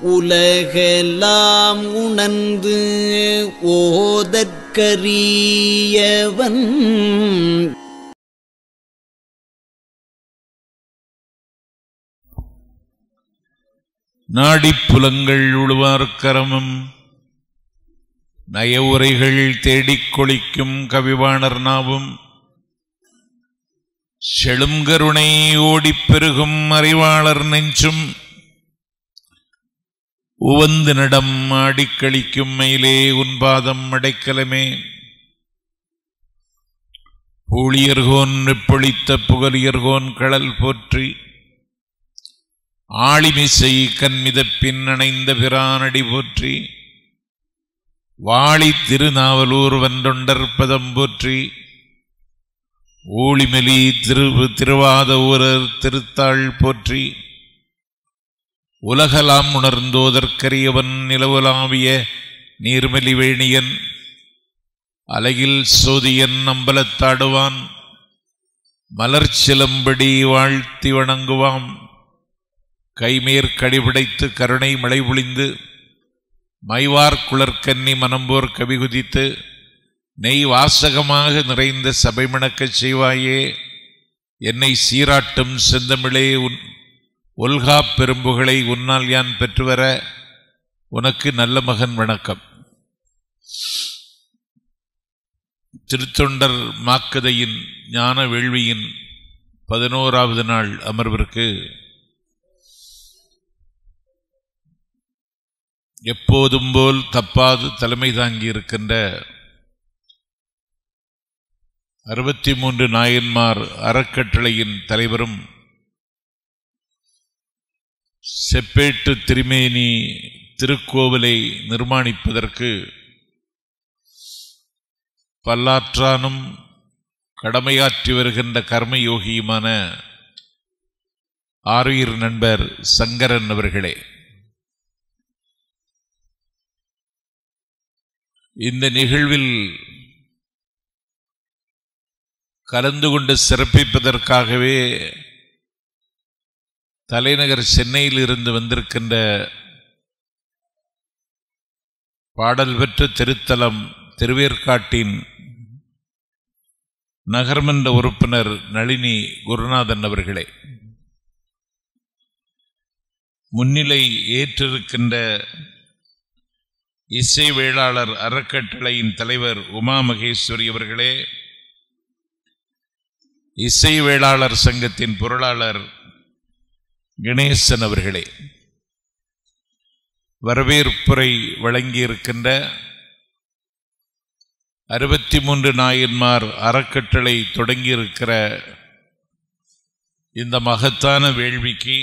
உலகெல்லாம் உணர்ந்து ஓதற்கரியவன் நாடிப்புலங்கள் உழுவார்க்கரமும் நய உரைகள் தேடிக் கொளிக்கும் கவிவாணர் நாவும் செழுங்கருணை ஓடிப் பெருகும் அறிவாளர் நெஞ்சும் உவந்து நடம் ஆடிக்களிக்கும் மயிலே உன்பாதம் அடைக்கலமே. பூழியர்கோன் வெப்பொழித்த புகலியர்கோன் கடல் போற்றி ஆளிமிசை கண்மிதப்பின் அணைந்த பிரானடி போற்றி வாழி திருநாவலூர் வந்தொண்டற்பதம் போற்றி ஊழிமெலி திருவாத ஊரர் திருத்தாள் போற்றி உலகலாம் உணர்ந்தோதற்கரியவன் நிலவுலாவிய நீர்மெலி வேணியன் அலகில் சோதியன் அம்பலத்தாடுவான் மலர்ச்சிலம்படி வாழ்த்தி வணங்குவாம் கைமேற்கடிபிடைத்து கருணை மழை பொழிந்து மைவார் குளர்கன்னி மனம்போர் கவிகுதித்து நெய் வாசகமாக நிறைந்த சபை மணக்கச் செய்வாயே. என்னை சீராட்டும் செந்தமிழே ஒல்கா பெரும்புகளை உன்னால் யான் பெற்றுவர உனக்கு நல்ல மகன் வணக்கம். திருத்தொண்டர் மாக்கதையின் ஞான வேள்வியின் 11வது நாள் அமர்விற்கு எப்போதும் போல் தப்பாது தலைமை தாங்கி இருக்கின்ற 63 நாயன்மார் அறக்கட்டளையின் தலைவரும் செப்பேட்டு திருமேனி திருக்கோவிலை நிர்மாணிப்பதற்கு பல்லாற்றானும் கடமையாற்றி வருகின்ற கர்மயோகியுமான ஆருயிர் நண்பர் சங்கரன் அவர்களே, இந்த நிகழ்வில் கலந்து கொண்டு சிறப்பிப்பதற்காகவே தலைநகர் சென்னையில் இருந்து வந்திருக்கின்ற பாடல் பெற்ற திருத்தலம் திருவேற்காட்டின் நகர்மன்ற உறுப்பினர் நளினி குருநாதன் அவர்களே, முன்னிலை ஏற்றிருக்கின்ற இசை வேளாளர் அறக்கட்டளையின் தலைவர் உமா மகேஸ்வரி அவர்களே, இசை வேளாளர் சங்கத்தின் பொருளாளர் கணேசன் அவர்களே, வரவேற்புரை வழங்கியிருக்கின்ற 63 நாயன்மார் அறக்கட்டளை தொடங்கியிருக்கிற இந்த மகத்தான வேள்விக்கு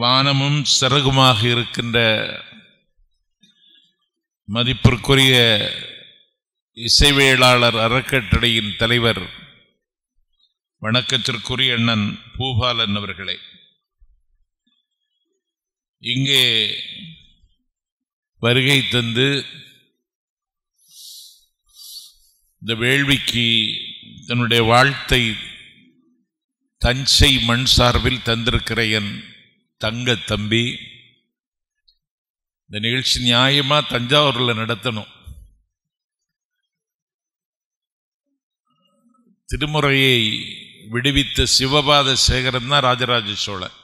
வானமும் சிறகுமாக இருக்கின்ற மதிப்பிற்குரிய இசைவேளாளர் அறக்கட்டளையின் தலைவர் வணக்கத்திற்குரிய அண்ணன் பூபாலன் அவர்களே, இங்கே வருகை தந்து இந்த வேள்விக்கு தன்னுடைய வாழ்த்தை தஞ்சை மண் சார்பில் தந்திருக்கிற என் தங்க தம்பி, இந்த நிகழ்ச்சி நியாயமா தஞ்சாவூர்ல நடத்தணும். திருமுறையை விடுவித்த சிவபாத சேகரன் தான் ராஜராஜ சோழன்.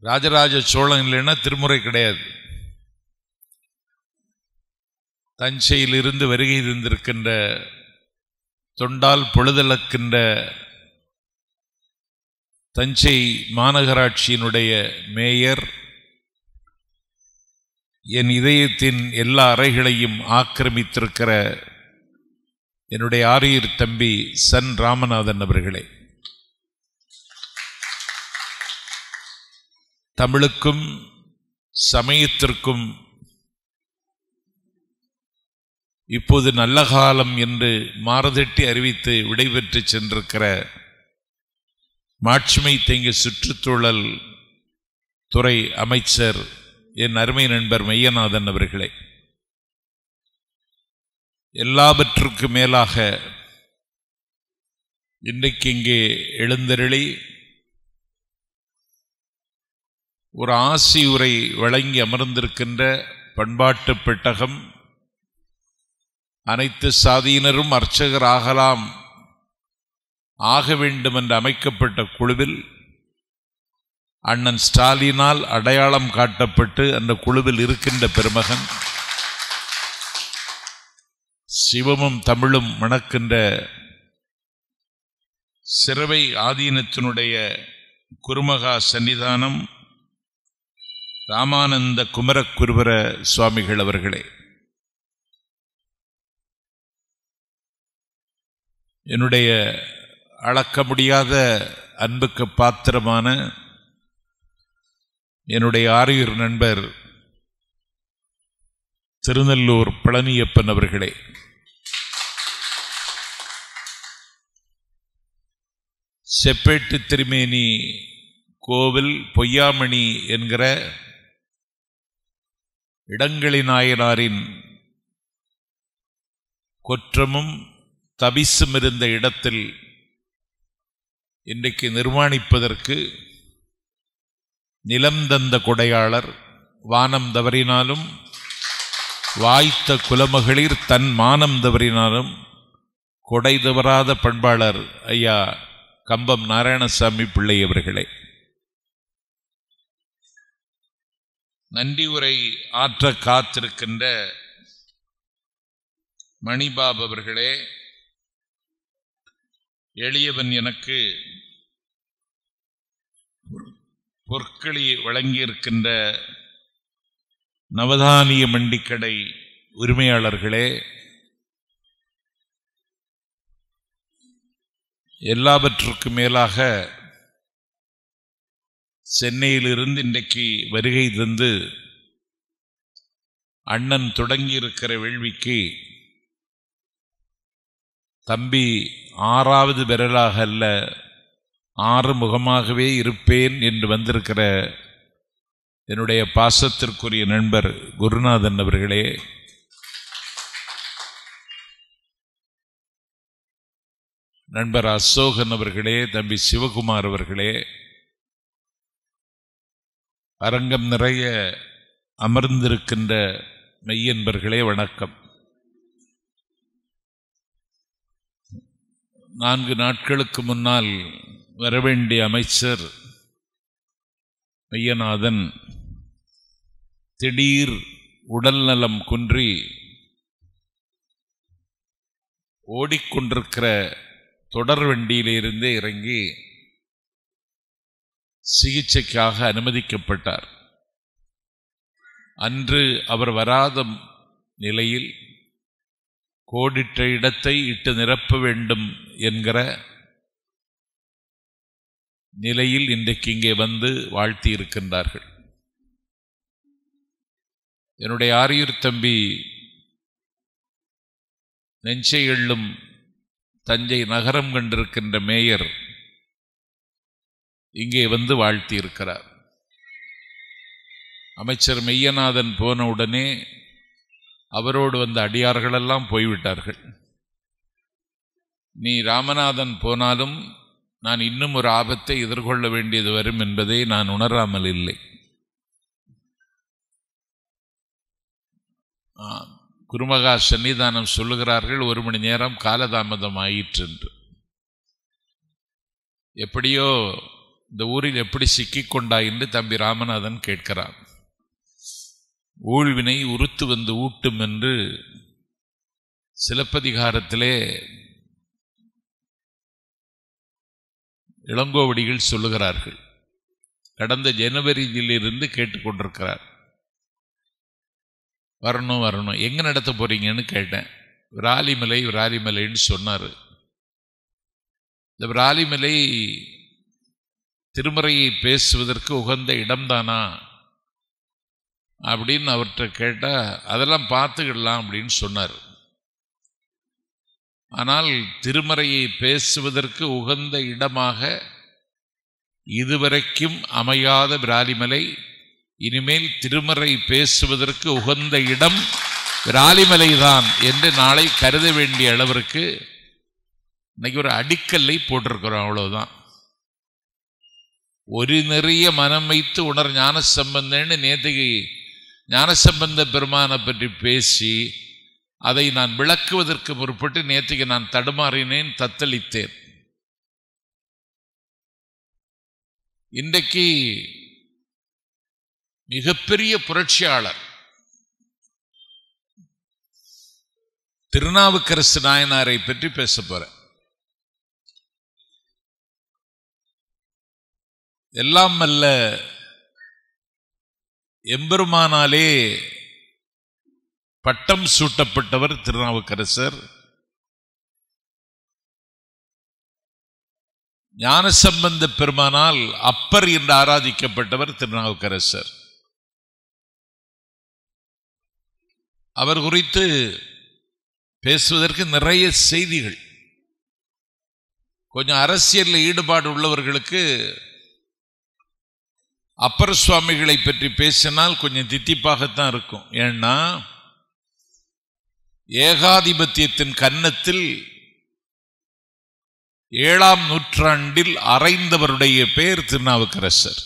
ராஜராஜ சோழன் இல்லைன்னா திருமுறை கிடையாது. தஞ்சையிலிருந்து வருகை தந்திருக்கின்ற தொண்டால் பொழுதளக்கின்ற தஞ்சை மாநகராட்சியினுடைய மேயர் என் இதயத்தின் எல்லா அறைகளையும் ஆக்கிரமித்திருக்கிற என்னுடைய ஆரியர் தம்பி சன் ராமநாதன் அவர்களே, தமிழுக்கும் சமயத்திற்கும் இப்போது நல்ல காலம் என்று மாறுதட்டி அறிவித்து விடைபெற்று சென்றிருக்கிற மாட்சிமை தேங்கிய சுற்றுச்சூழல் துறை அமைச்சர் என் அருமை நண்பர் மையநாதன் அவர்களே, எல்லாவற்றுக்கு மேலாக இன்றைக்கு இங்கே எழுந்தருளி ஒரு ஆசியுரை வழங்கி அமர்ந்திருக்கின்ற பண்பாட்டு பெட்டகம் அனைத்து சாதியினரும் அர்ச்சகர் ஆக வேண்டும் என்று அமைக்கப்பட்ட குழுவில் அண்ணன் ஸ்டாலினால் அடையாளம் காட்டப்பட்டு அந்த குழுவில் இருக்கின்ற பெருமகன், சிவமும் தமிழும் மணக்கின்ற சிறுவை ஆதீனத்தினுடைய குருமகா சன்னிதானம் ராமானந்த குமரக்குருவர சுவாமிகள் அவர்களே, என்னுடைய அளக்க முடியாத அன்புக்கு பாத்திரமான என்னுடைய ஆரியூர் நண்பர் திருநெல்லூர் பழனியப்பன் அவர்களே, செப்பேட்டு திருமேனி கோவில் பொய்யாமணி என்கிற இடங்களி நாயனாரின் கொற்றமும் தபிசும் இருந்த இடத்தில் இன்றைக்கு நிர்மாணிப்பதற்கு நிலம் தந்த கொடையாளர், வானம் தவறினாலும் வாய்த்த குலமகளிர் தன் மானம் தவறினாலும் கொடை தவறாத பண்பாளர் ஐயா கம்பம் நாராயணசாமி பிள்ளை அவர்களே, நன்றி உரை ஆற்ற காத்திருக்கின்ற மணிபாப் அவர்களே, எளியவன் எனக்கு பொற்களி வழங்கியிருக்கின்ற நவதானிய மண்டிக்கடை உரிமையாளர்களே, எல்லாவற்றுக்கும் மேலாக சென்னையிலிருந்து இன்றைக்கு வருகை தந்து அண்ணன் தொடங்கியிருக்கிற வேள்விக்கு தம்பி 6வது விரலாக அல்ல 6 முகமாகவே இருப்பேன் என்று வந்திருக்கிற என்னுடைய பாசத்திற்குரிய நண்பர் குருநாதன் அவர்களே, நண்பர் அசோகன் அவர்களே, தம்பி சிவகுமார் அவர்களே, அரங்கம் நிறைய அமர்ந்திருக்கின்ற மெய்யன்பர்களே வணக்கம். 4 நாட்களுக்கு முன்னால் வரவேண்டிய அமைச்சர் மெய்யநாதன் திடீர் உடல்நலம் குன்றி ஓடிக்கொண்டிருக்கிற தொடர் வண்டியிலிருந்தே இறங்கி சிகிச்சைக்காக அனுமதிக்கப்பட்டார். அன்று அவர் வராத நிலையில் கோடிட்ட இடத்தை இட்டு நிரப்ப வேண்டும் என்கிற நிலையில் இன்றைக்கு இங்கே வந்து வாழ்த்தி இருக்கின்றார்கள். என்னுடைய ஆரியூர் தம்பி நெஞ்சை எள்ளும் தஞ்சை நகரம் கண்டிருக்கின்ற மேயர் இங்கே வந்து வாழ்த்தி இருக்கிறார். அமைச்சர் மெய்யநாதன் போன உடனே அவரோடு வந்த அடியார்களெல்லாம் போய்விட்டார்கள். நீ ராமநாதன் போனாலும் நான் இன்னும் ஒரு ஆபத்தை எதிர்கொள்ள வேண்டியது வரும் என்பதை நான் உணராமல் இல்லை. குருமகா சன்னிதானம் சொல்லுகிறார்கள் 1 மணி நேரம் காலதாமதம் ஆயிற்று என்று. எப்படியோ இந்த ஊரில் எப்படி சிக்கிக்கொண்டாய் என்று தம்பி ராமநாதன் கேட்கிறார். ஊழ்வினை உறுத்து வந்து ஊட்டும் என்று சிலப்பதிகாரத்திலே இளங்கோவடிகள் சொல்லுகிறார்கள். கடந்த ஜனவரியிலிருந்து கேட்டுக்கொண்டிருக்கிறார். வரணும் வரணும், எங்கே நடத்த போறீங்கன்னு கேட்டேன். விராலிமலைன்னு சொன்னார். இந்த விராலிமலை திருமறையை பேசுவதற்கு உகந்த இடம்தானா அப்படின்னு அவர்கிட்ட கேட்டால் அதெல்லாம் பார்த்துக்கிடலாம் அப்படின்னு சொன்னார். ஆனால் திருமறையை பேசுவதற்கு உகந்த இடமாக இதுவரைக்கும் அமையாத விராலிமலை இனிமேல் திருமறை பேசுவதற்கு உகந்த இடம் விராலிமலை தான் என்று நாளை கருத வேண்டிய அளவிற்கு இன்னைக்கு ஒரு அடிக்கல்லை போட்டிருக்கிறோம். அவ்வளவுதான். ഒരു നെറിയ മനം வைத்து உணர் ஞானசம்பந்தன்னு நேற்றுக்கு ஞானசம்பந்த பெருமானை பற்றி பேசி அதை நான் விளக்குவதற்கு முற்பட்டு நேற்றுக்கு நான் தடுமாறினேன், தத்தளித்தேன். இன்றைக்கு மிகப்பெரிய புரட்சியாளர் திருநாவுக்கரசு நாயனாரை பற்றி பேச போறேன். எல்லாம் அல்ல எம்பெருமானாலே பட்டம் சூட்டப்பட்டவர் திருநாவுக்கரசர். ஞானசம்பந்த பெருமானால் அப்பர் என்று ஆராதிக்கப்பட்டவர் திருநாவுக்கரசர். அவர் குறித்து பேசுவதற்கு நிறைய செய்திகள். கொஞ்சம் அரசியலில் ஈடுபாடு உள்ளவர்களுக்கு அப்பர் சுவாமிகளை பற்றி பேசினால் கொஞ்சம் தித்திப்பாகத்தான் இருக்கும். ஏன்னா ஏகாதிபத்தியத்தின் கன்னத்தில் 7ஆம் நூற்றாண்டில் அறைந்தவருடைய பெயர் திருநாவுக்கரசர்.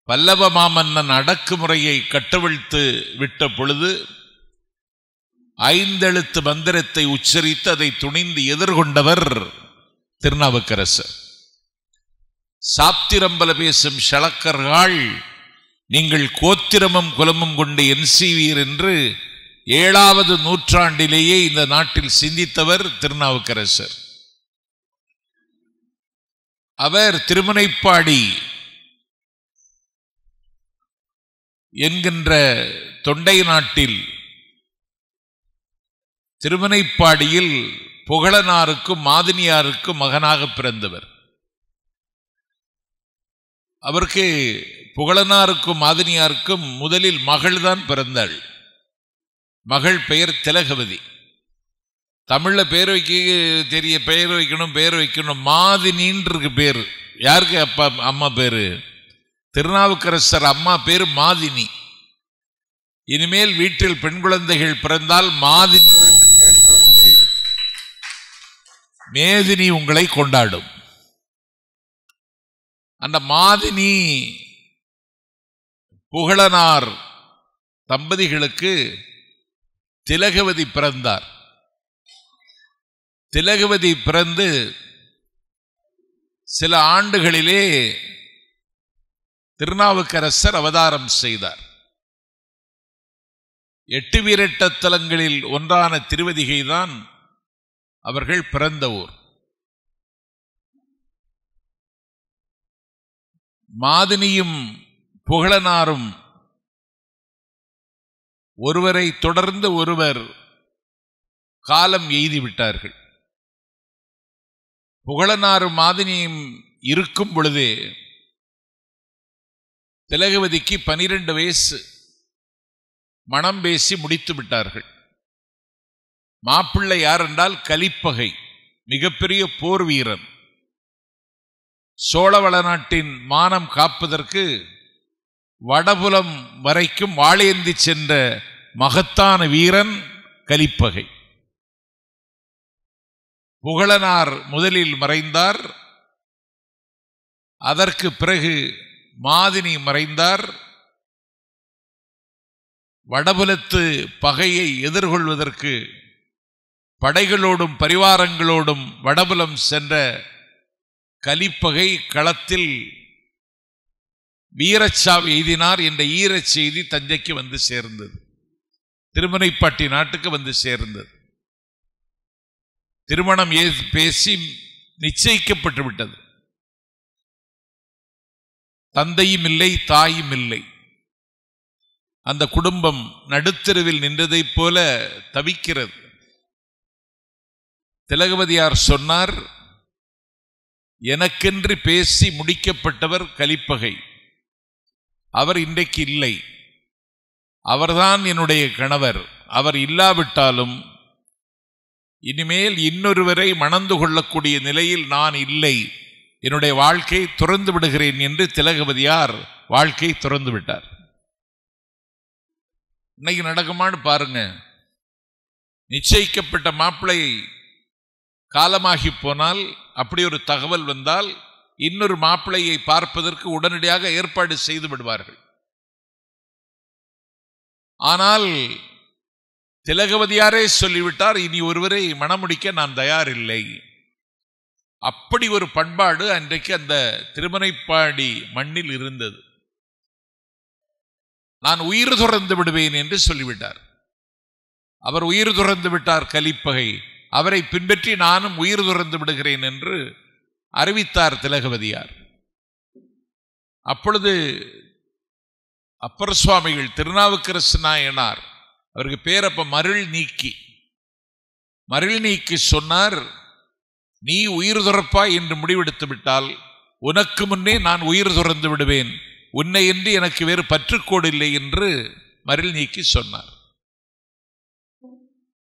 பல்லவ மாமன்னன் அடக்குமுறையை கட்டவிழ்த்து விட்ட பொழுது 5 எழுத்து மந்திரத்தை உச்சரித்து அதை துணிந்து எதிர்கொண்டவர் திருநாவுக்கரசர். சாத்திரம்பல பேசும் ஷளக்கர்கள் நீங்கள் கோத்திரமும் குலமும் கொண்டு என்சிவீர் என்று 7வது நூற்றாண்டிலேயே இந்த நாட்டில் சிந்தித்தவர் திருநாவுக்கரசர். அவர் திருமுனைப்பாடி என்கின்ற தொண்டை நாட்டில் திருமுனைப்பாடியில் புகழனாருக்கும் மாதினியாருக்கும் மகனாக பிறந்தவர். அவருக்கு புகழனாருக்கும் மாதினியாருக்கும் முதலில் மகள்தான் பிறந்தாள். மகள் பெயர் திலகவதி. தமிழில் பெயர் வைக்க தெரிய பெயர் வைக்கணும் மாதினின்னு பேர். யாருக்கு அப்பா அம்மா பேரு? திருநாவுக்கரசர் அம்மா பேரு மாதினி. இனிமேல் வீட்டில் பெண் குழந்தைகள் பிறந்தால் மாதினி, மேதினி உங்களை கொண்டாடும். அந்த மாதினி புகழனார் தம்பதிகளுக்கு திலகவதி பிறந்தார். திலகவதி பிறந்து சில ஆண்டுகளிலே திருநாவுக்கரசர் அவதாரம் செய்தார். 8 வீரட்டத்தலங்களில் ஒன்றான திருவதிகைதான் அவர்கள் பிறந்த ஊர். மாதினியும் புகழனாரும் ஒருவரை தொடர்ந்து ஒருவர் காலம் எய்திவிட்டார்கள். புகழனாரும் மாதினியும் இருக்கும் பொழுதே திலகவதிக்கு 12 வயசு. மனம் பேசி முடித்து விட்டார்கள். மாப்பிள்ளை யார் என்றால் கலிப்பகை, மிகப்பெரிய போர் வீரன். சோழவள நாட்டின் மானம் காப்பதற்கு வடபுலம் வரைக்கும் வாளேந்தி சென்ற மகத்தான வீரன் கலிப்பகை. புகழனார் முதலில் மறைந்தார். அதற்கு பிறகு மாதினி மறைந்தார். வடபுலத்து பகையை எதிர்கொள்வதற்கு படைகளோடும் பரிவாரங்களோடும் வடபுலம் சென்ற கலிப்பகை களத்தில் வீரச்சாவு எய்தினார் என்ற ஈரச் செய்தி தஞ்சைக்கு வந்து சேர்ந்தது. திருமுனைப்பாட்டி நாட்டுக்கு வந்து சேர்ந்தது. திருமணம் பேசி நிச்சயிக்கப்பட்டு விட்டது. தந்தையும் இல்லை, தாயும் இல்லை. அந்த குடும்பம் நடுத்தெருவில் நின்றதைப் போல தவிக்கிறது. திலகவதியார் சொன்னார், எனக்கென்று பேசி முடிக்கப்பட்டவர் கலிப்பகை. அவர் இன்றைக்கு இல்லை. அவர்தான் என்னுடைய கணவர். அவர் இல்லாவிட்டாலும் இனிமேல் இன்னொருவரை மணந்து கொள்ளக்கூடிய நிலையில் நான் இல்லை. என்னுடைய வாழ்க்கை துறந்து விடுகிறேன் என்று திலகவதியார் வாழ்க்கை துறந்து விட்டார். இன்னைக்கு நடக்குமான்னு பாருங்க. நிச்சயிக்கப்பட்ட மாப்பிள்ளை காலமாகி போனால், அப்படி ஒரு தகவல் வந்தால் இன்னொரு மாப்பிள்ளையை பார்ப்பதற்கு உடனடியாக ஏற்பாடு செய்து விடுவார்கள். ஆனால் திலகவதியாரே சொல்லிவிட்டார், இனி ஒருவரை மணமுடிக்க நான் தயாரில்லை. அப்படி ஒரு பண்பாடு அன்றைக்கு அந்த திருமனைப்பாடி மண்ணில் இருந்தது. நான் உயிர் துறந்து விடுவேன் என்று சொல்லிவிட்டார். அவர் உயிர் துறந்து விட்டார் கலிப்பகை. அவரை பின்பற்றி நானும் உயிர் துறந்து விடுகிறேன் என்று அறிவித்தார் திலகவதியார். அப்பொழுது அப்பர் சுவாமிகள் திருநாவுக்கரசு நாயனார், அவருக்கு பேர் அப்ப மருள் நீக்கி சொன்னார், நீ உயிர் துறப்பாய் என்று முடிவெடுத்து விட்டால் உனக்கு முன்னே நான் உயிர் துறந்து விடுவேன், உன்னை என்று எனக்கு வேறு பற்றுக்கோடு இல்லை என்று மருள் நீக்கி சொன்னார்.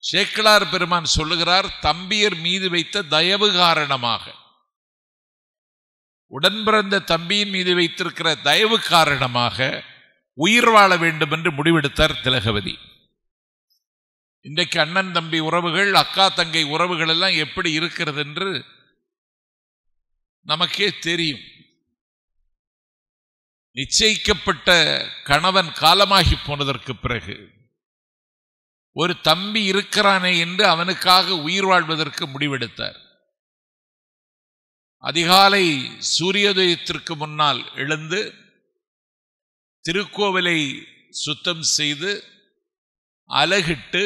சேக்கிழார் பெருமான் சொல்லுகிறார், தம்பியர் மீது வைத்த தயவு காரணமாக, உடன் பிறந்த தம்பியின் மீது வைத்திருக்கிற தயவு காரணமாக உயிர் வாழ வேண்டும் என்று முடிவெடுத்தார் திலகவதி. இன்றைக்கு அண்ணன் தம்பி உறவுகள், அக்கா தங்கை உறவுகள் எல்லாம் எப்படி இருக்கிறது என்று நமக்கே தெரியும். நிச்சயிக்கப்பட்ட கணவன் காலமாகி போனதற்கு பிறகு ஒரு தம்பி இருக்கிறானே என்று அவனுக்காக உயிர் வாழ்வதற்கு முடிவெடுத்தார். அதிகாலை சூரியோதயத்திற்கு முன்னால் எழுந்து திருக்கோவிலை சுத்தம் செய்து அலகிட்டு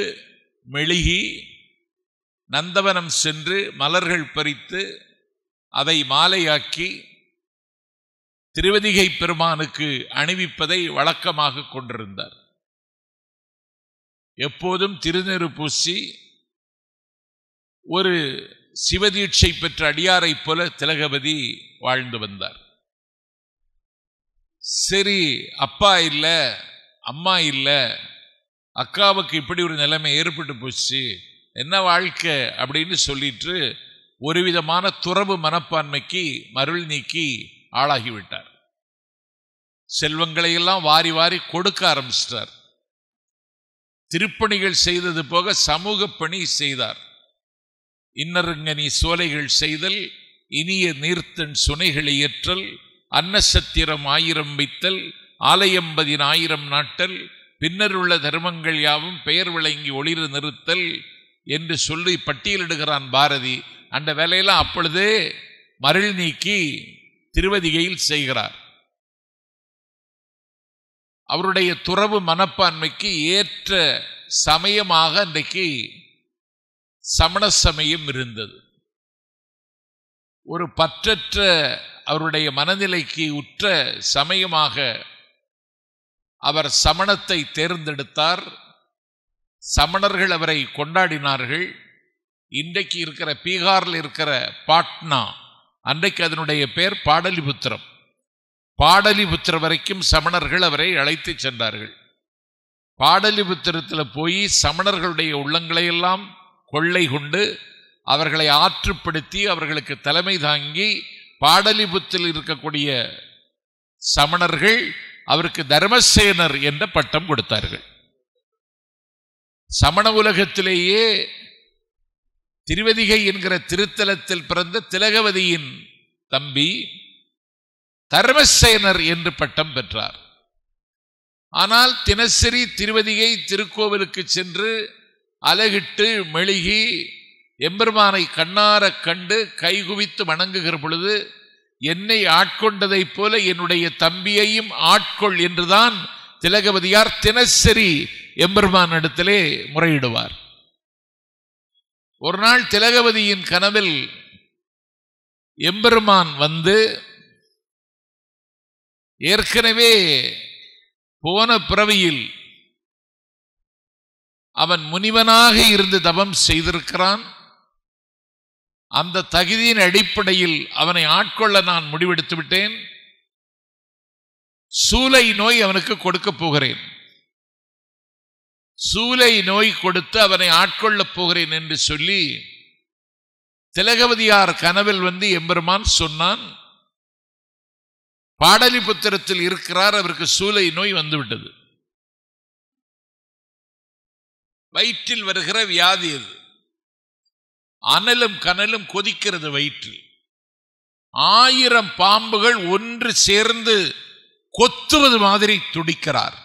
மெழுகி நந்தவனம் சென்று மலர்கள் பறித்து அதை மாலையாக்கி திருவதிகை பெருமானுக்கு அணிவிப்பதை வழக்கமாக கொண்டிருந்தார். எப்போதும் திருநீறு பூசி ஒரு சிவதீட்சை பெற்ற அடியாரை போல திலகவதி வாழ்ந்து வந்தார். சரி, அப்பா இல்லை, அம்மா இல்லை, அக்காவுக்கு இப்படி ஒரு நிலைமை ஏற்பட்டு போச்சு, என்ன வாழ்க்கை அப்படின்னு சொல்லிட்டு ஒரு விதமான துறவு மனப்பான்மைக்கு மருள் நீக்கி ஆளாகிவிட்டார். செல்வங்களை எல்லாம் வாரி வாரி கொடுக்க ஆரம்பிச்சிட்டார். திருப்பணிகள் செய்தது போக சமூக பணி செய்தார். இன்னருங்கனி சோலைகள் செய்தல், இனிய நீர்த்தன் சுனைகளை ஏற்றல், அன்னசத்திரம் 1000 வைத்தல், ஆலயம் 10,000 நாட்டல், பின்னருள்ள தர்மங்கள் யாவும் பெயர் விளங்கி ஒளிர நிறுத்தல் என்று சொல்லி பட்டியலிடுகிறான் பாரதி. அந்த வேலையெல்லாம் அப்பொழுதே மருள் நீக்கி திருவதிகையில் செய்கிறார். அவருடைய துறவு மனப்பான்மைக்கு ஏற்ற சமயமாக அன்றைக்கு சமண சமயம் இருந்தது. ஒரு பற்றற்ற அவருடைய மனநிலைக்கு உற்ற சமயமாக அவர் சமணத்தை தேர்ந்தெடுத்தார். சமணர்கள் அவரை கொண்டாடினார்கள். இன்றைக்கு இருக்கிற பீகாரில் இருக்கிற பாட்னா, அன்றைக்கு அதனுடைய பெயர் பாடலிபுத்திரம். பாடலிபுத்திரம் வரைக்கும் சமணர்கள் அவரை அழைத்து சென்றார்கள். பாடலிபுத்திரத்தில் போய் சமணர்களுடைய உள்ளங்களையெல்லாம் கொள்ளை கொண்டு அவர்களை ஆற்றுப்படுத்தி அவர்களுக்கு தலைமை தாங்கி பாடலிபுத்தில் இருக்கக்கூடிய சமணர்கள் அவருக்கு தர்மசேனர் என்ற பட்டம் கொடுத்தார்கள். சமண உலகத்திலேயே திருவதிகை என்கிற திருத்தலத்தில் பிறந்த திலகவதியின் தம்பி தர்மசேனர் என்று பட்டம் பெற்றார். ஆனால் தினசரி திருவதிகை திருக்கோவிலுக்கு சென்று அலகிட்டு மெழுகி எம்பெருமானை கண்ணார கண்டு கைகுவித்து வணங்குகிற பொழுது, என்னை ஆட்கொண்டதைப் போல என்னுடைய தம்பியையும் ஆட்கொள் என்றுதான் திலகவதியார் தினசரி எம்பெருமான் இடத்திலே முறையிடுவார். ஒரு நாள் திலகவதியின் கனவில் எம்பெருமான் வந்து, ஏற்கனவே போன பிறவியில் அவன் முனிவனாக இருந்து தவம் செய்திருக்கிறான், அந்த தகுதியின் அடிப்படையில் அவனை ஆட்கொள்ள நான் முடிவெடுத்து விட்டேன், சூலை நோய் அவனுக்கு கொடுக்க போகிறேன், சூலை நோய் கொடுத்து அவனை ஆட்கொள்ளப் போகிறேன் என்று சொல்லி திலகவதியார் கனவில் வந்து எம்பெருமான் சொன்னான். பாடலிபுத்திரத்தில் இருக்கிறார், அவருக்கு சூலை நோய் வந்துவிட்டது. வயிற்றில் வருகிற வியாதி அது. அனலும் கனலும் கொதிக்கிறது வயிற்றில். 1000 பாம்புகள் ஒன்று சேர்ந்து கொத்துவது மாதிரி துடிக்கிறார்.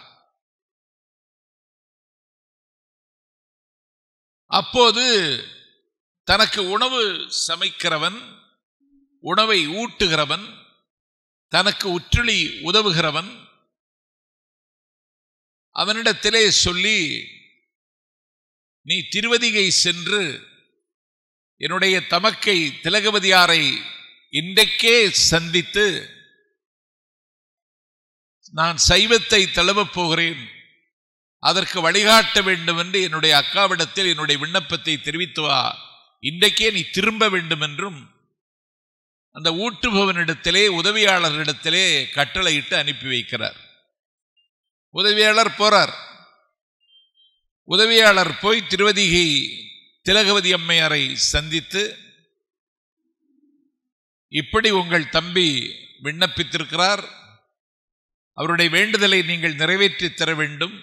அப்போது தனக்கு உணவு சமைக்கிறவன், உணவை ஊட்டுகிறவன், தனக்கு உற்றுளி உதவுகிறவன் அவனிடத்திலே சொல்லி, நீ திருவதிகை சென்று என்னுடைய தமக்கை திலகவதியாரை இன்றைக்கே சந்தித்து நான் சைவத்தை தழுவப் போகிறேன், அதற்கு வழிகாட்ட வேண்டும் என்று என்னுடைய அக்காவிடத்தில் என்னுடைய விண்ணப்பத்தை தெரிவித்து வா, இன்றைக்கே நீ திரும்ப வேண்டும் என்றும் அந்த ஊட்டுபவனிடத்திலே உதவியாளரிடத்திலே கட்டளையிட்டு அனுப்பி வைக்கிறார். உதவியாளர் போறார். உதவியாளர் போய் திருவதிகை திலகவதி அம்மையாரை சந்தித்து, இப்படி உங்கள் தம்பி விண்ணப்பித்திருக்கிறார், அவருடைய வேண்டுதலை நீங்கள் நிறைவேற்றி தர வேண்டும்,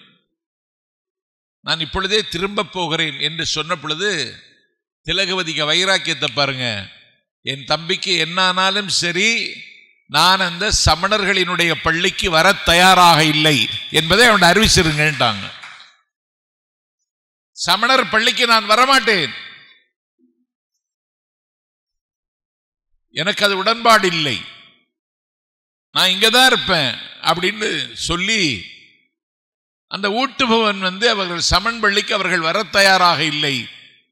நான் இப்பொழுதே திரும்ப போகிறேன் என்று சொன்ன பொழுது திலகவதிக்கு வைராக்கியத்தை பாருங்க. என் தம்பிக்கு என்னானாலும் சரி, நான் அந்த சமணர்களினுடைய பள்ளிக்கு வர தயாராக இல்லை என்பதை அவன் அறிவிச்சிருங்கன்ட்டாங்க. சமணர் பள்ளிக்கு நான் வரமாட்டேன், எனக்கு அது உடன்பாடு இல்லை, நான் இங்கதான் இருப்பேன் அப்படின்னு சொல்லி அந்த ஊட்டுபவன் அவர்கள் சமண் பள்ளிக்கு அவர்கள் வர தயாராக இல்லை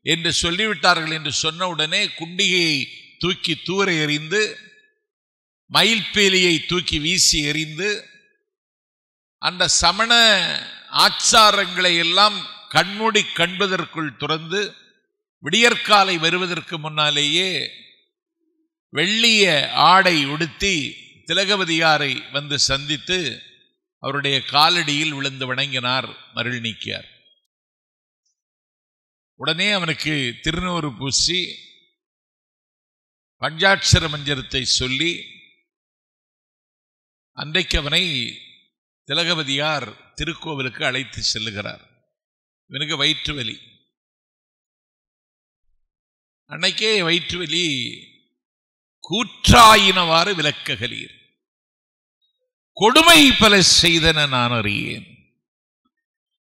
என்று சொல்லிவிட்டார்கள் என்று சொன்ன உடனே குண்டிகையை தூக்கி தூர எறிந்து, மயில்பேலியை தூக்கி வீசி எறிந்து, அந்த சமண ஆச்சாரங்களை எல்லாம் கண்மூடி கண்பதற்குள் துறந்து விடியற்காலை வருவதற்கு முன்னாலேயே வெள்ளிய ஆடை உடுத்தி திலகவதியாரை வந்து சந்தித்து அவருடைய காலடியில் விழுந்து வணங்கினார் மருள் நீக்கியார். உடனே அவனுக்கு திருநூறு பூசி பஞ்சாட்சர மஞ்சரத்தை சொல்லி அன்றைக்கு அவனை திலகவதியார் திருக்கோவிலுக்கு அழைத்து செல்லுகிறார். இவனுக்கு வயிற்று வலி. அன்னைக்கே வயிற்று வலி கூற்றாயினவாறு விலக்ககலீர், கொடுமை பல செய்தன நான் அறியேன்,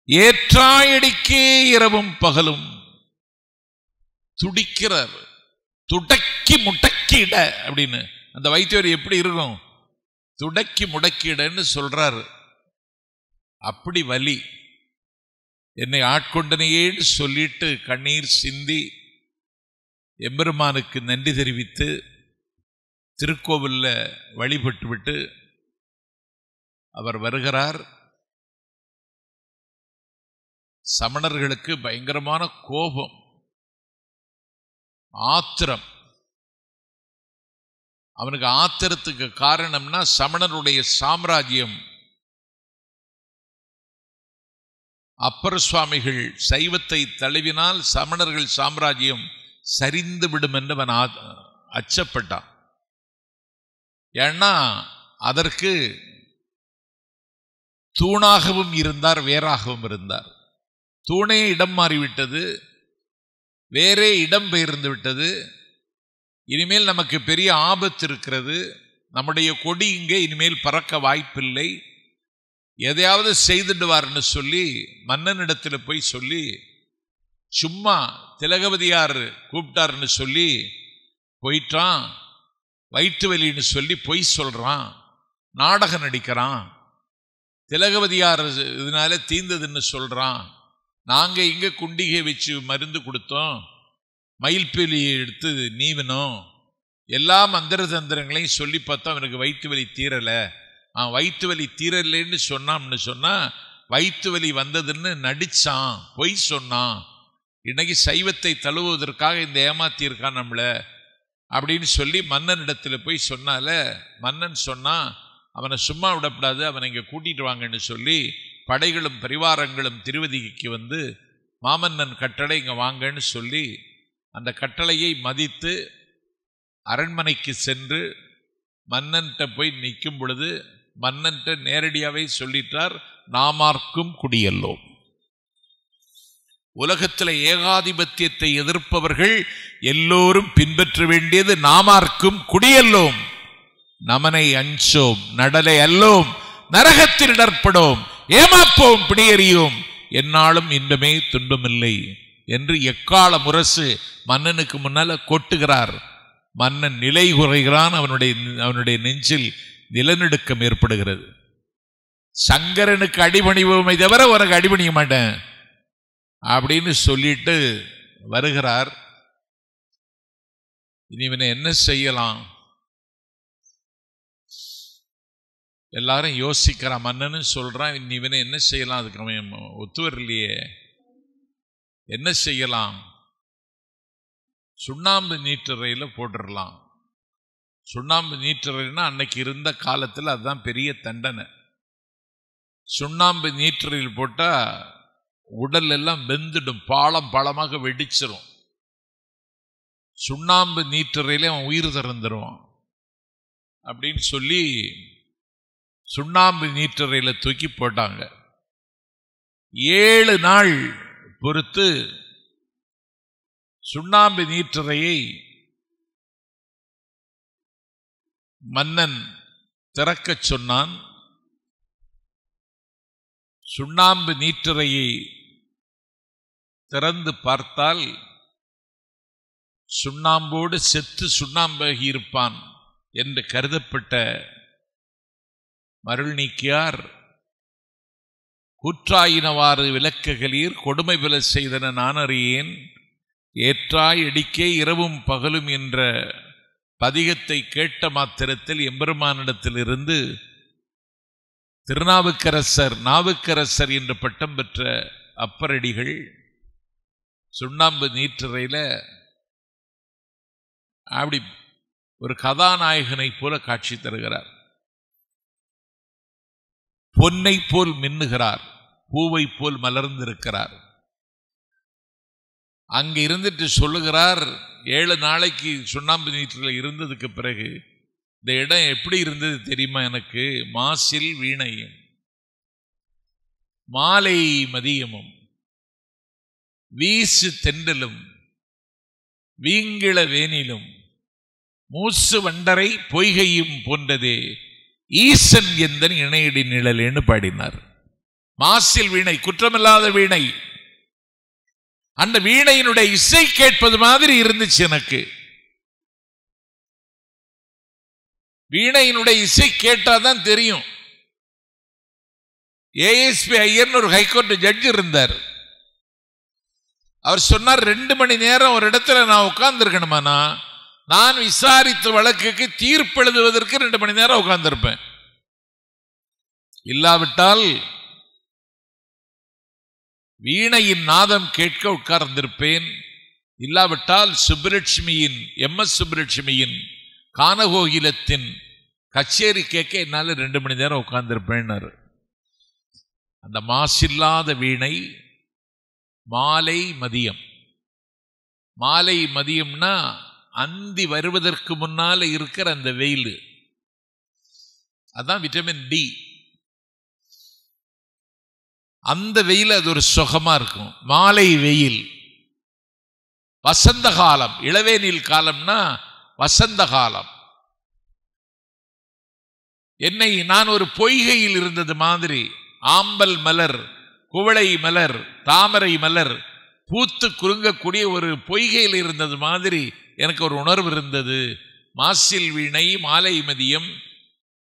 ஏற்றாயடிக்கே இரவும் பகலும் துடிக்கிறார். துடக்கி முடக்கிட அப்படின்னு அந்த வைத்தியர் எப்படி இருக்கும், துடக்கி முடக்கிடன்னு சொல்றாரு. அப்படி வலி. என்னை ஆட்கொண்டனையேன்னு சொல்லிட்டு கண்ணீர் சிந்தி எம்பெருமானுக்கு நன்றி தெரிவித்து திருக்கோவில்ல வழிபட்டு விட்டு அவர் வருகிறார். சமணர்களுக்கு பயங்கரமான கோபம், ஆத்திரம். அவனுக்கு ஆத்திரத்துக்கு காரணம்னா சமணருடைய சாம்ராஜ்யம், அப்பர் சுவாமிகள் சைவத்தை தழுவினால் சமணர்கள் சாம்ராஜ்யம் சரிந்து விடும் என்று அவன் அச்சப்பட்டான். ஏன்னா அதற்கு தூணாகவும் இருந்தார், வேறாகவும் இருந்தார். தூணே இடம் மாறிவிட்டது, வேறே இடம் பெயர்ந்து விட்டது. இனிமேல் நமக்கு பெரிய ஆபத்து இருக்கிறது, நம்முடைய கொடி இங்கே இனிமேல் பறக்க வாய்ப்பில்லை, எதையாவது செய்துடுவார்னு சொல்லி மன்னனிடத்தில் போய் சொல்லி, சும்மா திலகவதியார் கூப்பிட்டார்னு சொல்லி போயிட்டான். வயிற்று வலின்னு சொல்லி பொய் சொல்றான், நாடகம் நடிக்கிறான். திலகவதியார் இதனால தீந்ததுன்னு சொல்றான். நாங்க இங்க குண்டிகை வச்சு மருந்து கொடுத்தோம், மயில்பேலியை எடுத்து நீவினோம், எல்லா மந்திர தந்திரங்களையும் சொல்லி பார்த்தா அவனுக்கு வயிற்று வலி தீரல. வயிற்று வலி தீரலைன்னு சொன்னான்னு சொன்னா வயிற்று வலி வந்ததுன்னு நடிச்சான், பொய் சொன்னான். இன்னைக்கு சைவத்தை தழுவுவதற்காக இந்த ஏமாத்தியிருக்கான் நம்மள அப்படின்னு சொல்லி மன்னனிடத்தில் போய் சொன்னால, மன்னன் சொன்னா அவனை சும்மா விடப்படாது, அவனை இங்கே கூட்டிட்டு வாங்கன்னு சொல்லி படைகளும் பரிவாரங்களும் திருவதிகைக்கு வந்து மாமன்னன் கட்டளை இங்கே வாங்கன்னு சொல்லி அந்த கட்டளையை மதித்து அரண்மனைக்கு சென்று மன்னன்கிட்ட போய் நிற்கும் பொழுது மன்னன்கிட்ட நேரடியாகவே சொல்லிட்டார், நாமார்க்கும் குடியல்லோம். உலகத்தில் ஏகாதிபத்தியத்தை எதிர்ப்பவர்கள் எல்லோரும் பின்பற்ற வேண்டியது நாமார்க்கும் குடியல்லோம், நமனை அஞ்சோம், நடலை அல்லோம், நரகத்தில் இடர்படோம், ஏமாப்போம், பிடியறியோம், என்னாலும் இன்பமே துன்பமில்லை என்று எக்கால முரசு மன்னனுக்கு முன்னால கொட்டுகிறார். மன்னன் நிலை குறைகிறான். அவனுடைய நெஞ்சில் நிலநடுக்கம் ஏற்படுகிறது. சங்கரனுக்கு அடிபணிவோமை தவிர உனக்கு அடிபணிய மாட்டேன் அப்படின்னு சொல்லிட்டு வருகிறார். இனி இவனை என்ன செய்யலாம்? எல்லாரும் யோசிக்கிறான். மன்னன்னு சொல்றான், இனி இவனை என்ன செய்யலாம்? அதுக்கு அவன் ஒத்து வரலையே, என்ன செய்யலாம்? சுண்ணாம்பு நீற்றறையில போட்டுடலாம். சுண்ணாம்பு நீற்றறைன்னா அன்னைக்கு இருந்த காலத்தில் அதுதான் பெரிய தண்டனை. சுண்ணாம்பு நீற்றறையில் போட்டா உடல் எல்லாம் வெந்துடும், பாளமாக வெடிச்சிரும். சுண்ணாம்பு நீற்றறையில அவன் உயிர் திறந்துருவான் அப்படின்னு சொல்லி சுண்ணாம்பு நீற்றறையில தூக்கி போட்டாங்க. 7 நாள் பொறுத்து சுண்ணாம்பு நீற்றறையை மன்னன் திறக்கச் சொன்னான். சுண்ணாம்பு நீற்றறையை திறந்து பார்த்தால் சுண்ணாம்போடு செத்து சுண்ணாம்பாகி இருப்பான் என்று கருதப்பட்ட மருள் நீக்கியார், கூற்றாயினவாறு விளக்குகளீர் கொடுமை பல செய்தன நான் அறியேன், ஏற்றாய் அடிக்கே இரவும் பகலும் என்ற பதிகத்தை கேட்ட மாத்திரத்தில் எம்பெருமானிடத்திலிருந்து நாவுக்கரசர் என்ற பட்டம் பெற்ற அப்பரடிகள் சுண்ணாம்பு நீற்றறையில அப்படி ஒரு கதாநாயகனை போல காட்சி தருகிறார். பொன்னை போல் மின்னுகிறார், பூவை போல் மலர்ந்திருக்கிறார். அங்க இருந்துட்டு சொல்லுகிறார், 7 நாளைக்கு சுண்ணாம்பு நீற்றில் இருந்ததுக்கு பிறகு இந்த இடம் எப்படி இருந்தது தெரியுமா எனக்கு? மாசில் வீணையும் மாலை மதியமும் வீசு தெண்டலும் வீங்கிள வேனிலும் மூசு வண்டரை பொய்கையும் போன்றதே ஈசன் எந்தன் இணையடி நிழலேன்னு பாடினார். மாசில் வீணை, குற்றமில்லாத வீணை. அந்த வீணையினுடைய இசை கேட்பது மாதிரி இருந்துச்சு எனக்கு. வீணையினுடைய இசை கேட்டாதான் தெரியும். ஏஎஸ்பி ஐயர்னு ஒரு ஹைகோர்ட் ஜட்ஜ் இருந்தார். அவர் சொன்னார், 2 மணி நேரம் ஒரு இடத்துல நான் உட்கார்ந்து இருக்கணுமானா நான் விசாரித்த வழக்குக்கு தீர்ப்பு எழுதுவதற்கு 2 மணி நேரம் உட்கார்ந்திருப்பேன். இல்லாவிட்டால் வீணையின் நாதம் கேட்க உட்கார்ந்திருப்பேன். இல்லாவிட்டால் எம்எஸ் சுப்புலட்சுமியின் கானகோகிலத்தின் கச்சேரி கேட்க என்னால் 2 மணி நேரம் உட்கார்ந்திருப்பேன். அந்த மாசில்லாத வீணை மாலை மதியம்னா அந்தி வருவதற்கு முன்னால இருக்கிற அந்த வெயில், அதான் விட்டமின் டி. அந்த வெயில் அது ஒரு சுகமா இருக்கும். மாலை வெயில், வசந்த காலம், இளவேனில் காலம்னா வசந்த காலம். என்னை நான் ஒரு பொய்கையில் இருந்தது மாதிரி, ஆம்பல் மலர், குவளை மலர், தாமரை மலர் பூத்து குலுங்கக்கூடிய ஒரு பொய்கையில் இருந்தது மாதிரி எனக்கு ஒரு உணர்வு இருந்தது. மாசில் வீணை மாலை மதியம்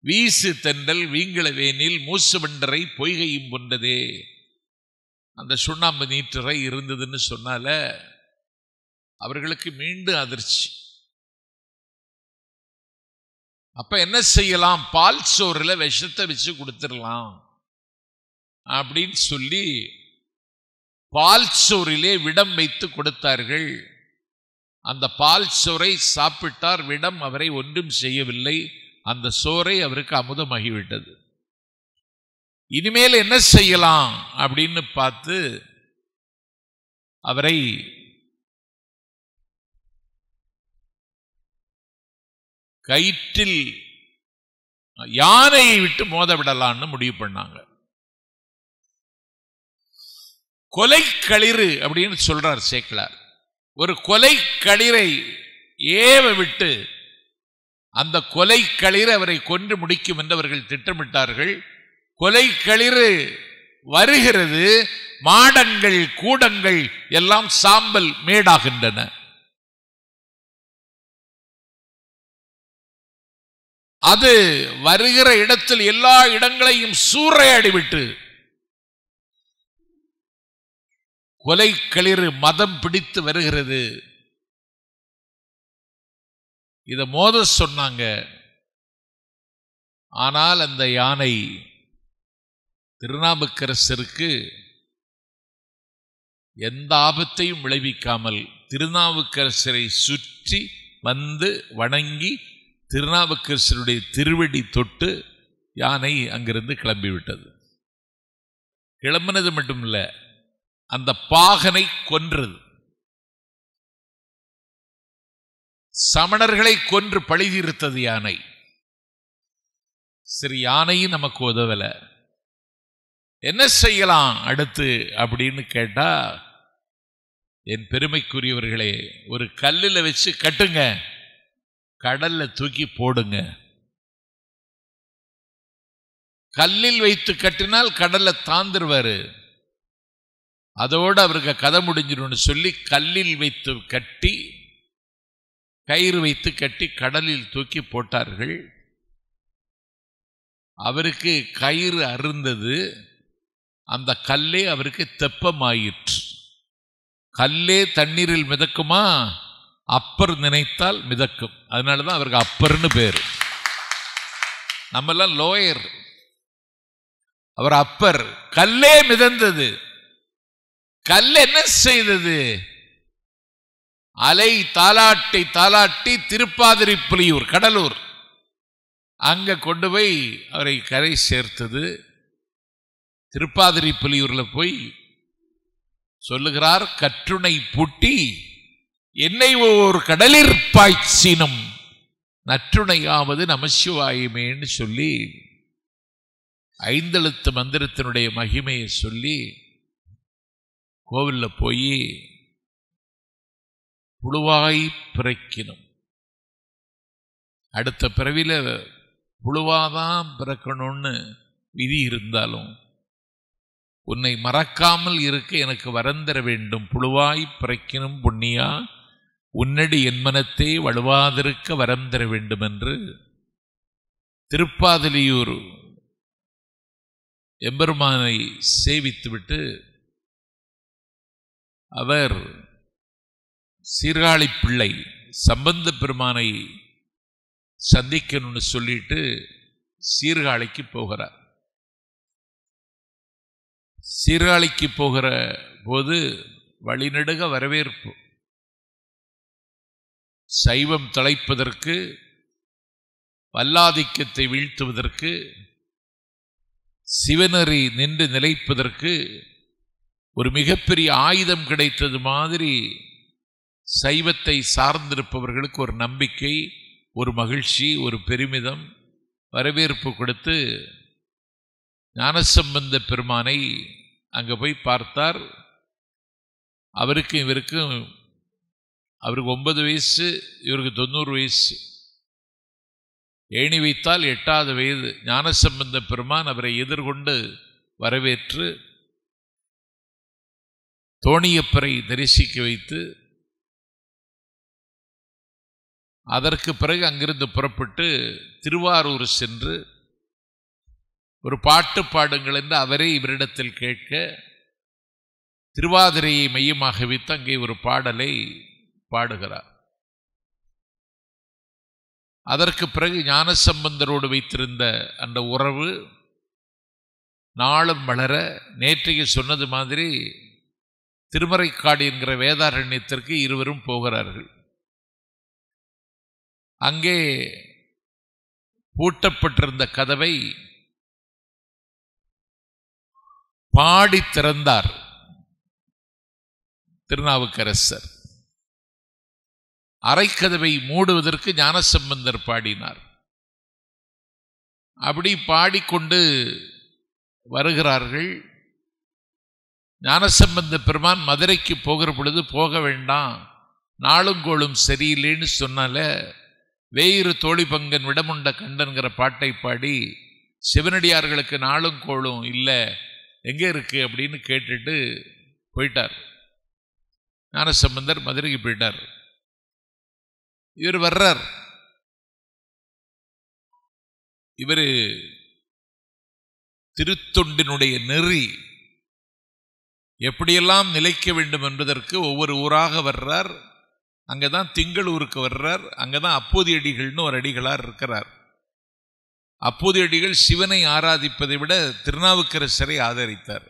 வீசு தெண்டல் வீங்கிள வேனில் மூசு வண்டரை பொய்கையும் கொண்டதே. அந்த சுண்ணாம்பு நீற்றறை இருந்ததுன்னு சொன்னால அவர்களுக்கு மீண்டும் அதிர்ச்சி. அப்ப என்ன செய்யலாம்? பால் சோறுல விஷத்தை வச்சு கொடுத்துடலாம் அப்படின்னு சொல்லி பால் சோறிலே விடம் வைத்து கொடுத்தார்கள். அந்த பால் சோறை சாப்பிட்டார். விடம் அவரை ஒன்றும் செய்யவில்லை. அந்த சோறை அவருக்கு அமுதமாகிவிட்டது. இனிமேல் என்ன செய்யலாம் அப்படின்னு பார்த்து அவரை கயிற்றில் யானையை விட்டு மோத விடலான்னு முடிவு பண்ணாங்க. கொலை களிறு அப்படின்னு சொல்றார் சேக்கிழார். ஒரு கொலை களிரை ஏவ விட்டு அந்த கொலை களிறு அவரை கொன்று முடிக்கும் என்று அவர்கள் திட்டமிட்டார்கள். கொலை களிறு வருகிறது, மாடங்கள் கூடங்கள் எல்லாம் சாம்பல் மேடாகின்றன. அது வருகிற இடத்தில் எல்லா இடங்களையும் சூறையாடிவிட்டு கொலை களிறு மதம் பிடித்து வருகிறது. இதை மோத சொன்னாங்க. ஆனால் அந்த யானை திருநாவுக்கரசருக்கு எந்த ஆபத்தையும் விளைவிக்காமல் திருநாவுக்கரசரை சுற்றி வந்து வணங்கி திருநாவுக்கரசருடைய திருவடி தொட்டு யானை அங்கிருந்து கிளம்பிவிட்டது. கிளம்பினது மட்டும் இல்லை, அந்த பாகனை கொன்றது. சமணர்களை கொன்று பழி தீர்த்தது யானை. சரி, யானையும் நமக்கு உதவல, என்ன செய்யலாம் அடுத்து அப்படின்னு கேட்டா, என் பெருமைக்குரியவர்களே, ஒரு கல்லில் வச்சு கட்டுங்க, கடல்ல தூக்கி போடுங்க. கல்லில் வைத்து கட்டினால் கடல்ல தாந்துருவாரு, அதோடு அவருக்கு கதை முடிஞ்சிடும்னு சொல்லி கல்லில் வைத்து கட்டி கயிறு வைத்து கட்டி கடலில் தூக்கி போட்டார்கள். அவருக்கு கயிறு அருந்தது, அந்த கல்லே அவருக்கு தெப்பமாயிற்று. கல்லே தண்ணீரில் மிதக்குமா? அப்பர் நினைத்தால் மிதக்கும். அதனாலதான் அவருக்கு அப்பர்னு பேர். நம்மெல்லாம் லோயர், அவர் அப்பர். கல்லே மிதந்தது. கல் என்ன செய்தது? அலை தாலாட்டி தாலாட்டி திருப்பாதிரிப்புலியூர் கடலூர் அங்க கொண்டு போய் அவரை கரை சேர்த்தது. திருப்பாதிரிப்புலியூர்ல போய் சொல்லுகிறார், கற்றுணை பூட்டி என்னை ஒரு கடலிற் பாய்ச்சினும் நற்றுணையாவது நமசிவாயுமேன்னு சொல்லி ஐந்தெழுத்து மந்திரத்தினுடைய மகிமையை சொல்லி கோவில்ல போய் புழுவாய் பிறக்கினும், அடுத்த பிறவில புழுவாதான் பிறக்கணும்னு விதி இருந்தாலும் உன்னை மறக்காமல் இருக்க எனக்கு வரந்தர வேண்டும். புழுவாய் பிறக்கினும் புண்ணியா உன்னடி என் மனத்தை வலுவாதிருக்க வரந்தர வேண்டும் என்று திருப்பாதிலியூர் எம்பெருமானை சேவித்துவிட்டு அவர் சீர்காழி பிள்ளை சம்பந்த பெருமானை சந்திக்கணும்னு சொல்லிட்டு சீர்காழிக்கு போகிறார். சீர்காழிக்கு போகிற போது வழிநெடுக வரவேற்பு. சைவம் தழைப்பதற்கு, வல்லாதிக்கத்தை வீழ்த்துவதற்கு, சிவனறி நின்று நிலைப்பதற்கு ஒரு மிகப்பெரிய ஆயுதம் கிடைத்தது மாதிரி சைவத்தை சார்ந்திருப்பவர்களுக்கு ஒரு நம்பிக்கை, ஒரு மகிழ்ச்சி, ஒரு பெருமிதம், வரவேற்பு கொடுத்து ஞானசம்பந்த பெருமானை அங்கே போய் பார்த்தார். அவருக்கு 9 வயசு, இவருக்கு 90 வயசு. ஏணி வைத்தால் 8வது வயது. ஞானசம்பந்த பெருமான் அவரை எதிர்கொண்டு வரவேற்று தோணியப்பரை தரிசிக்க வைத்து, அதற்கு பிறகு அங்கிருந்து புறப்பட்டு திருவாரூர் சென்று ஒரு பாட்டு பாடுங்கள் என்று அவரே இவரிடத்தில் கேட்க, திருவாதிரையை மையமாக வைத்து அங்கே ஒரு பாடலை பாடுகிறார். அதற்கு பிறகு ஞானசம்பந்தரோடு வைத்திருந்த அந்த உறவு நாளும் வளர, நேற்றைக்கு சொன்னது மாதிரி திருமறைக்காடு என்கிற வேதாரண்யத்திற்கு இருவரும் போகிறார்கள். அங்கே பூட்டப்பட்டிருந்த கதவை பாடி திறந்தார் திருநாவுக்கரசர். அரைக்கதவை மூடுவதற்கு ஞானசம்பந்தர் பாடினார். அப்படி பாடிக்கொண்டு வருகிறார்கள். ஞானசம்பந்த பெருமான் மதுரைக்கு போகிற பொழுது போக வேண்டாம், நாளுங்கோளும் சரியில்லைன்னு சொன்னால வேயிறு தோழி பங்கன் விடமுண்ட கண்டன்கிற பாட்டை பாடி சிவனடியார்களுக்கு நாளும் கோளும் இல்லை எங்கே இருக்கு அப்படின்னு கேட்டுட்டு போயிட்டார். ஞானசம்பந்தர் மதுரைக்கு போயிட்டார். இவர் வர்றார். இவர் திருத்தொண்டினுடைய நெறி எப்படியெல்லாம் நிலைக்க வேண்டும் என்பதற்கு ஒவ்வொரு ஊராக வர்றார். அங்கதான் திங்களூருக்கு வர்றார். அங்கதான் அப்போதியடிகள்னு ஒரு அடிகளார் இருக்கிறார். அப்போதியடிகள் சிவனை ஆராதிப்பதை விட திருநாவுக்கரசரை ஆதரித்தார்.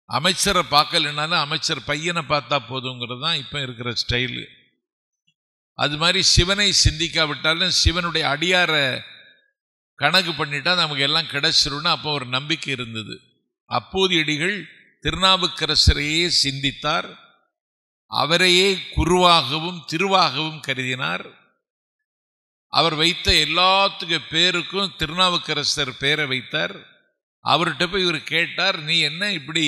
அமைச்சரை பார்க்கலனாலும் அமைச்சர் பையனை பார்த்தா போதுங்கிறது தான் இப்போ இருக்கிற ஸ்டைலு. அது மாதிரி சிவனை சிந்திக்காவிட்டாலும் சிவனுடைய அடியாரை கணக்கு பண்ணிட்டா நமக்கு எல்லாம் கிடைச்சிரும்னு அப்போ ஒரு நம்பிக்கை இருந்தது. அப்போதியடிகள் திருநாவுக்கரசரையே சிந்தித்தார். அவரையே குருவாகவும் திருவாகவும் கருதினார். அவர் வைத்த எல்லாத்துக்கு பேருக்கும் திருநாவுக்கரசர் பேரை வைத்தார். அவர்கிட்ட போய் இவர் கேட்டார், நீ என்ன இப்படி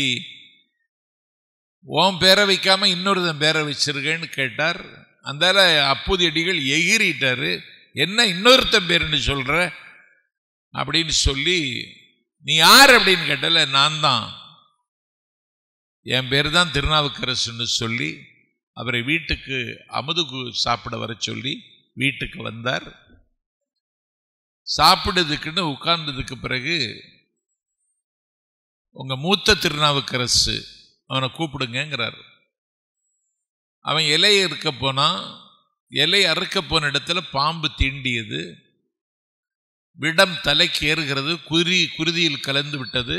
உன் பேரை வைக்காம இன்னொருத்தன் பேரை வச்சிருக்கேன்னு கேட்டார். அந்தால அப்போதியடிகள் எகிரிட்டாரு. என்ன இன்னொருத்தன் பேருன்னு சொல்ற அப்படின்னு சொல்லி, நீ யார் அப்படின்னு கேட்டல, நான் தான், என் பேர் தான் திருநாவுக்கரசுன்னு சொல்லி அவரை வீட்டுக்கு அமுது சாப்பிட வர சொல்லி வீட்டுக்கு வந்தார். சாப்பிடுறதுக்குன்னு உட்கார்ந்ததுக்கு பிறகு, உங்க மூத்த திருநாவுக்கரசு அவனை கூப்பிடுங்கிறார். அவன் இலை இருக்க போனா, இலை அறுக்க போன இடத்துல பாம்பு தீண்டியது, விடம் தலைக்கு ஏறுகிறது, குருதியில் கலந்து விட்டது.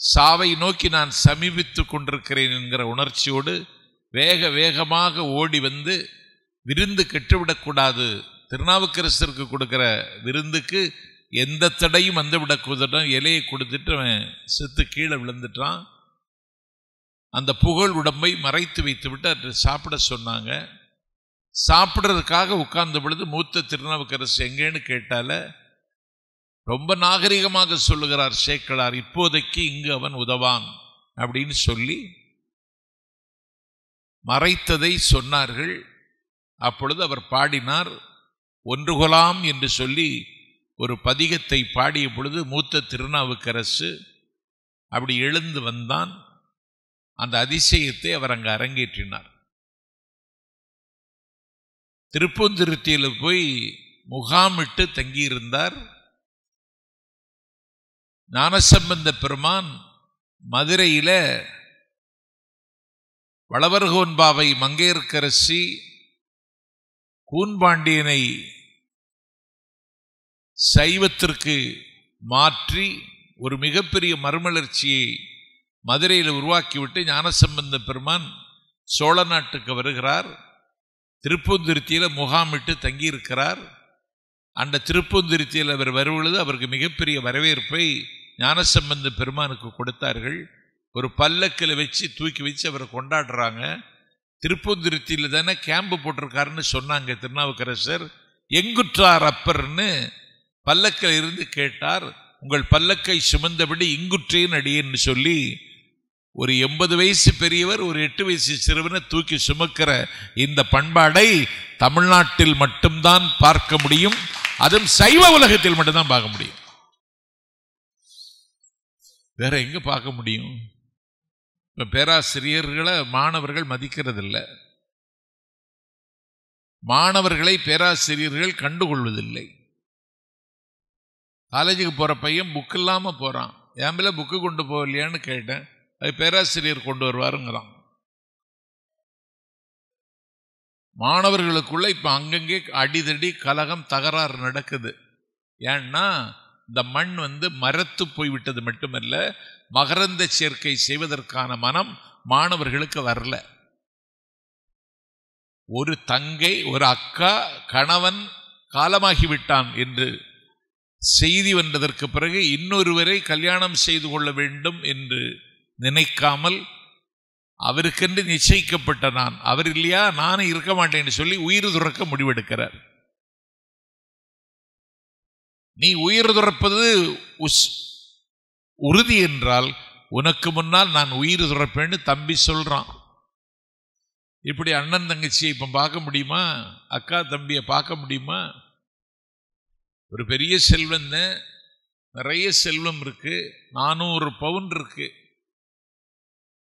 சாவை நோக்கி நான் சமீபித்து கொண்டிருக்கிறேன் என்கிற உணர்ச்சியோடு வேக வேகமாக ஓடி வந்து, விருந்து கெட்டுவிடக்கூடாது, திருநாவுக்கரசருக்கு கொடுக்கிற விருந்துக்கு எந்த தடையும் வந்து விடக்கூடாது, இலையை கொடுத்துட்டு அவன் செத்து கீழே விழுந்துட்டான். அந்த புகழ் உடம்பை மறைத்து வைத்து விட்டு அதை சாப்பிட சொன்னாங்க. சாப்பிட்றதுக்காக உட்கார்ந்த பொழுது மூத்த திருநாவுக்கரசு எங்கேன்னு கேட்டால, ரொம்ப நாகரிகமாக சொல்லுகிறார் சேக்கிழார், இப்போதைக்கு இங்கு அவன் உதவான் அப்படின்னு சொல்லி மறைத்ததை சொன்னார்கள். அப்பொழுது அவர் பாடினார். ஒன்றுகொலாம் என்று சொல்லி ஒரு பதிகத்தை பாடிய பொழுது மூத்த திருநாவுக்கரசு அப்படி எழுந்து வந்தான். அந்த அதிசயத்தை அவர் அங்கு அரங்கேற்றினார். திருப்பூந்திருத்தியில் போய் முகாமிட்டு தங்கியிருந்தார். ஞானசம்பந்த பெருமான் மதுரையில வளவர்கோன்பாவை மங்கையர்க்கரசி கூன்பாண்டியனை சைவத்திற்கு மாற்றி ஒரு மிகப்பெரிய மறுமலர்ச்சியை மதுரையில் உருவாக்கிவிட்டு ஞானசம்பந்த பெருமான் சோழ நாட்டுக்கு வருகிறார். திருப்பூந்திருத்தியில் முகாமிட்டு தங்கியிருக்கிறார். அந்த திருப்பூந்திருத்தியில் அவர் வரும்பொழுது அவருக்கு மிகப்பெரிய வரவேற்பை ஞானசம்பந்த பெருமானுக்கு கொடுத்தார்கள். ஒரு பல்லக்கில் வச்சு தூக்கி வச்சு அவரை கொண்டாடுறாங்க. திருப்பூந்திருத்தியில் தானே கேம்பு போட்டிருக்காருன்னு சொன்னாங்க திருநாவுக்கரசர். எங்குற்றார் அப்பர்னு பல்லக்கில் இருந்து கேட்டார். உங்கள் பல்லக்கை சுமந்தபடி இங்குற்றேன் அடியேன்னு சொல்லி ஒரு 80 வயசு பெரியவர் ஒரு 8 வயசு சிறுவனை தூக்கி சுமக்கிற இந்த பண்பாடை தமிழ்நாட்டில் மட்டும்தான் பார்க்க முடியும். அதுவும் சைவ உலகத்தில் மட்டும்தான் பார்க்க முடியும். வேற எங்க பார்க்க முடியும்? இப்ப பேராசிரியர்களை மாணவர்கள் மதிக்கிறதில்லை, மாணவர்களை பேராசிரியர்கள் கண்டுகொள்வதில்லை. காலேஜுக்கு போற பையன் புக் இல்லாம போறான். என் மேல புக்கு கொண்டு போகலையான்னு கேட்டேன். அது பேராசிரியர் கொண்டு வருவாருங்கிறான். மாணவர்களுக்குள்ள இப்ப அங்கங்கே அடிதடி கலகம் தகராறு நடக்குது. ஏன்னா இந்த மண் மரத்து போய்விட்டது மட்டுமல்ல, மகரந்த சேர்க்கை செய்வதற்கான மனம் மாணவர்களுக்கு வரல. ஒரு தங்கை ஒரு அக்கா கணவன் காலமாகிவிட்டான் என்று செய்தி வந்ததற்கு பிறகு இன்னொருவரை கல்யாணம் செய்து கொள்ள வேண்டும் என்று நினைக்காமல் அவருக்கென்று நிச்சயிக்கப்பட்ட நான் அவர் இல்லையா நானும் இருக்க மாட்டேன்னு சொல்லி உயிர் துறக்க முடிவெடுக்கிறார். நீ உயிர் துறப்பது உறுதி என்றால் உனக்கு முன்னால் நான் உயிர் துறப்பேன்னு தம்பி சொல்றான். இப்படி அண்ணன் தங்கச்சியை இப்ப பார்க்க முடியுமா? அக்கா தம்பியை பார்க்க முடியுமா? ஒரு பெரிய செல்வம், நிறைய செல்வம் இருக்கு, 400 பவுன் இருக்கு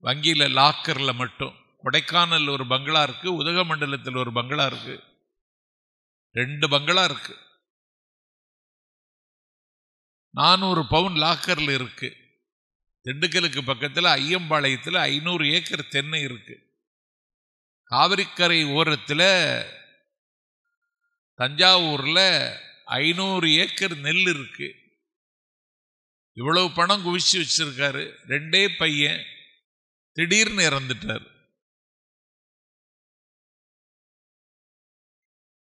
வங்கியில லாக்கர்ல மட்டும். கொடைக்கானல் ஒரு பங்களா இருக்கு, உதகமண்டலத்தில் ஒரு பங்களா இருக்கு, 2 பங்களா இருக்கு. 400 பவுன் லாக்கர்ல இருக்கு. திண்டுக்கலுக்கு பக்கத்தில் ஐயம்பாளையத்தில் 500 ஏக்கர் தென்னை இருக்கு. காவிரிக்கரை ஓரத்தில் தஞ்சாவூர்ல 500 ஏக்கர் நெல் இருக்கு. இவ்வளவு பணம் குவிச்சு வச்சிருக்காரு. 2 பையன் திடீர்னு இறந்துட்டார்.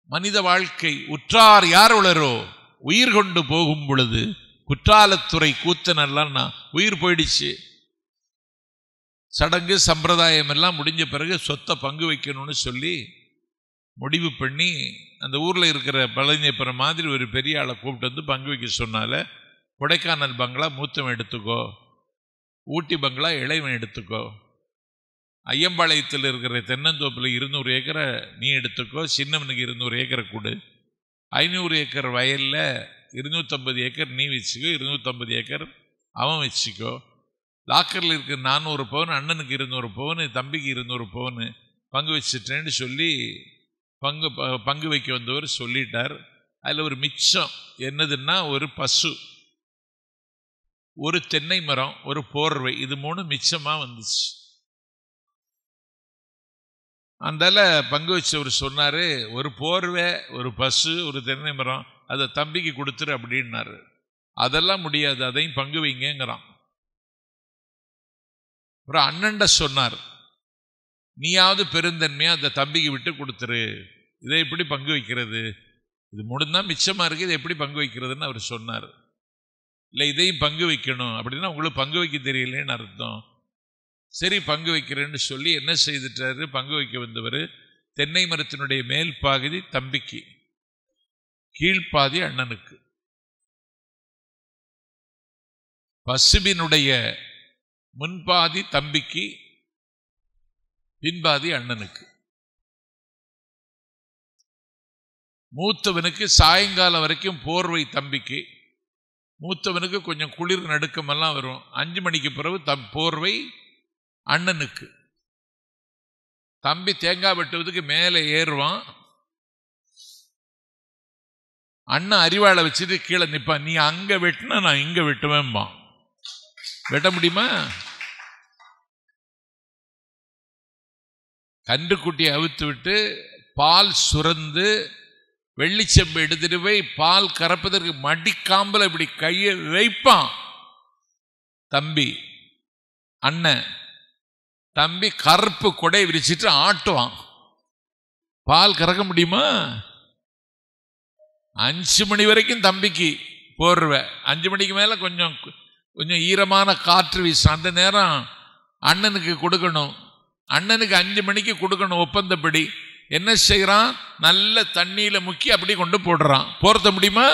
மனித வாழ்க்கை உற்றார் யார் உளரோ உயிர் கொண்டு போகும் பொழுது குற்றாலத்துறை கூத்தனெல்லாம் உயிர் போயிடுச்சு. சடங்கு சம்பிரதாயம் எல்லாம் முடிஞ்ச பிறகு சொத்தை பங்கு வைக்கணும்னு சொல்லி முடிவு பண்ணி அந்த ஊரில் இருக்கிற பழனியப்பரம் மாதிரி ஒரு பெரிய ஆளை கூப்பிட்டு வந்து பங்கு வைக்க சொன்னால, கொடைக்கானல் பங்களா மூத்தவன் எடுத்துக்கோ, ஊட்டி பங்களா இளைவன் எடுத்துக்கோ, ஐயம்பாளையத்தில் இருக்கிற தென்னந்தோப்பில் 200 ஏக்கரை நீ எடுத்துக்கோ, சின்னவனுக்கு 200 ஏக்கரை கொடு, 500 ஏக்கர் வயலில் 250 ஏக்கர் நீ வச்சுக்கோ, 250 ஏக்கர் அவன் வச்சுக்கோ, லாக்கரில் இருக்கிற 400 பவுன் அண்ணனுக்கு 200 பவுன், தம்பிக்கு 200 பவுன் பங்கு வச்சுட்டேன்னு சொல்லி பங்கு வைக்க வந்தவர் சொல்லிட்டார். அதில் ஒரு மிச்சம் என்னதுன்னா, ஒரு பசு, ஒரு தென்னை மரம், ஒரு போர்வை, இது 3 மிச்சமா வந்துச்சு. அந்தால பங்கு வச்சவர் சொன்னாரு, ஒரு போர்வை, ஒரு பசு, ஒரு தென்னை மரம், அதை தம்பிக்கு கொடுத்துரு அப்படின்னாரு. அதெல்லாம் முடியாது, அதையும் பங்கு வைங்கிறான். அப்புறம் அண்ணன்ட சொன்னார், நீயாவது பெருந்தன்மையா அந்த தம்பிக்கு விட்டு கொடுத்துரு, இதை எப்படி பங்கு வைக்கிறது, இது 3 தான் மிச்சமா இருக்கு, இதை எப்படி பங்கு வைக்கிறதுன்னு அவர் சொன்னார். இல்லை இதையும் பங்கு வைக்கணும் அப்படின்னா உங்களுக்கு பங்கு வைக்க தெரியலேன்னு அர்த்தம். சரி பங்கு வைக்கிறேன்னு சொல்லி என்ன செய்துட்டாரு, பங்கு வைக்க வந்தவர் தென்னை மரத்தினுடைய மேல் பாதி தம்பிக்கு, கீழ்ப்பாதி அண்ணனுக்கு. பசுவினுடைய முன்பாதி தம்பிக்கு, பின்பாதி அண்ணனுக்கு. மூத்தவனுக்கு சாயங்காலம் வரைக்கும் போர்வை தம்பிக்கு, மூத்தவனுக்கு கொஞ்சம் குளிர் நடுக்கமெல்லாம் வரும், 5 மணிக்கு பிறகு போர்வை அண்ணனுக்கு. தம்பி தேங்காய் வெட்டுவதுக்கு மேலே ஏறுவான், அண்ணன் அரிவாளை வச்சுட்டு கீழே நிற்பான், நீ அங்க வெட்டினா நான் இங்க வெட்டுவேன்பா. வெட்ட முடியுமா? கன்றுக்குட்டியை அவித்து விட்டு பால் சுரந்து வெள்ளிச்செம்பு எடுத்துட்டு போய் பால் கறப்பதற்கு மடிக்காம்பல இப்படி கையை வைப்பான் தம்பி. அண்ணன் தம்பி கருப்பு கொடை விரிச்சிட்டு ஆட்டுவான். பால் கறக்க முடியுமா? 5 மணி வரைக்கும் தம்பிக்கு போர்வை, 5 மணிக்கு மேல கொஞ்சம் ஈரமான காற்று வீசும், அந்த நேரம் அண்ணனுக்கு கொடுக்கணும். அண்ணனுக்கு 5 மணிக்கு கொடுக்கணும் ஒப்பந்தப்படி. என்ன செய்யறான், நல்ல தண்ணியில முக்கி அப்படி கொண்டு போடுறான். போர்த்த முடியுமா?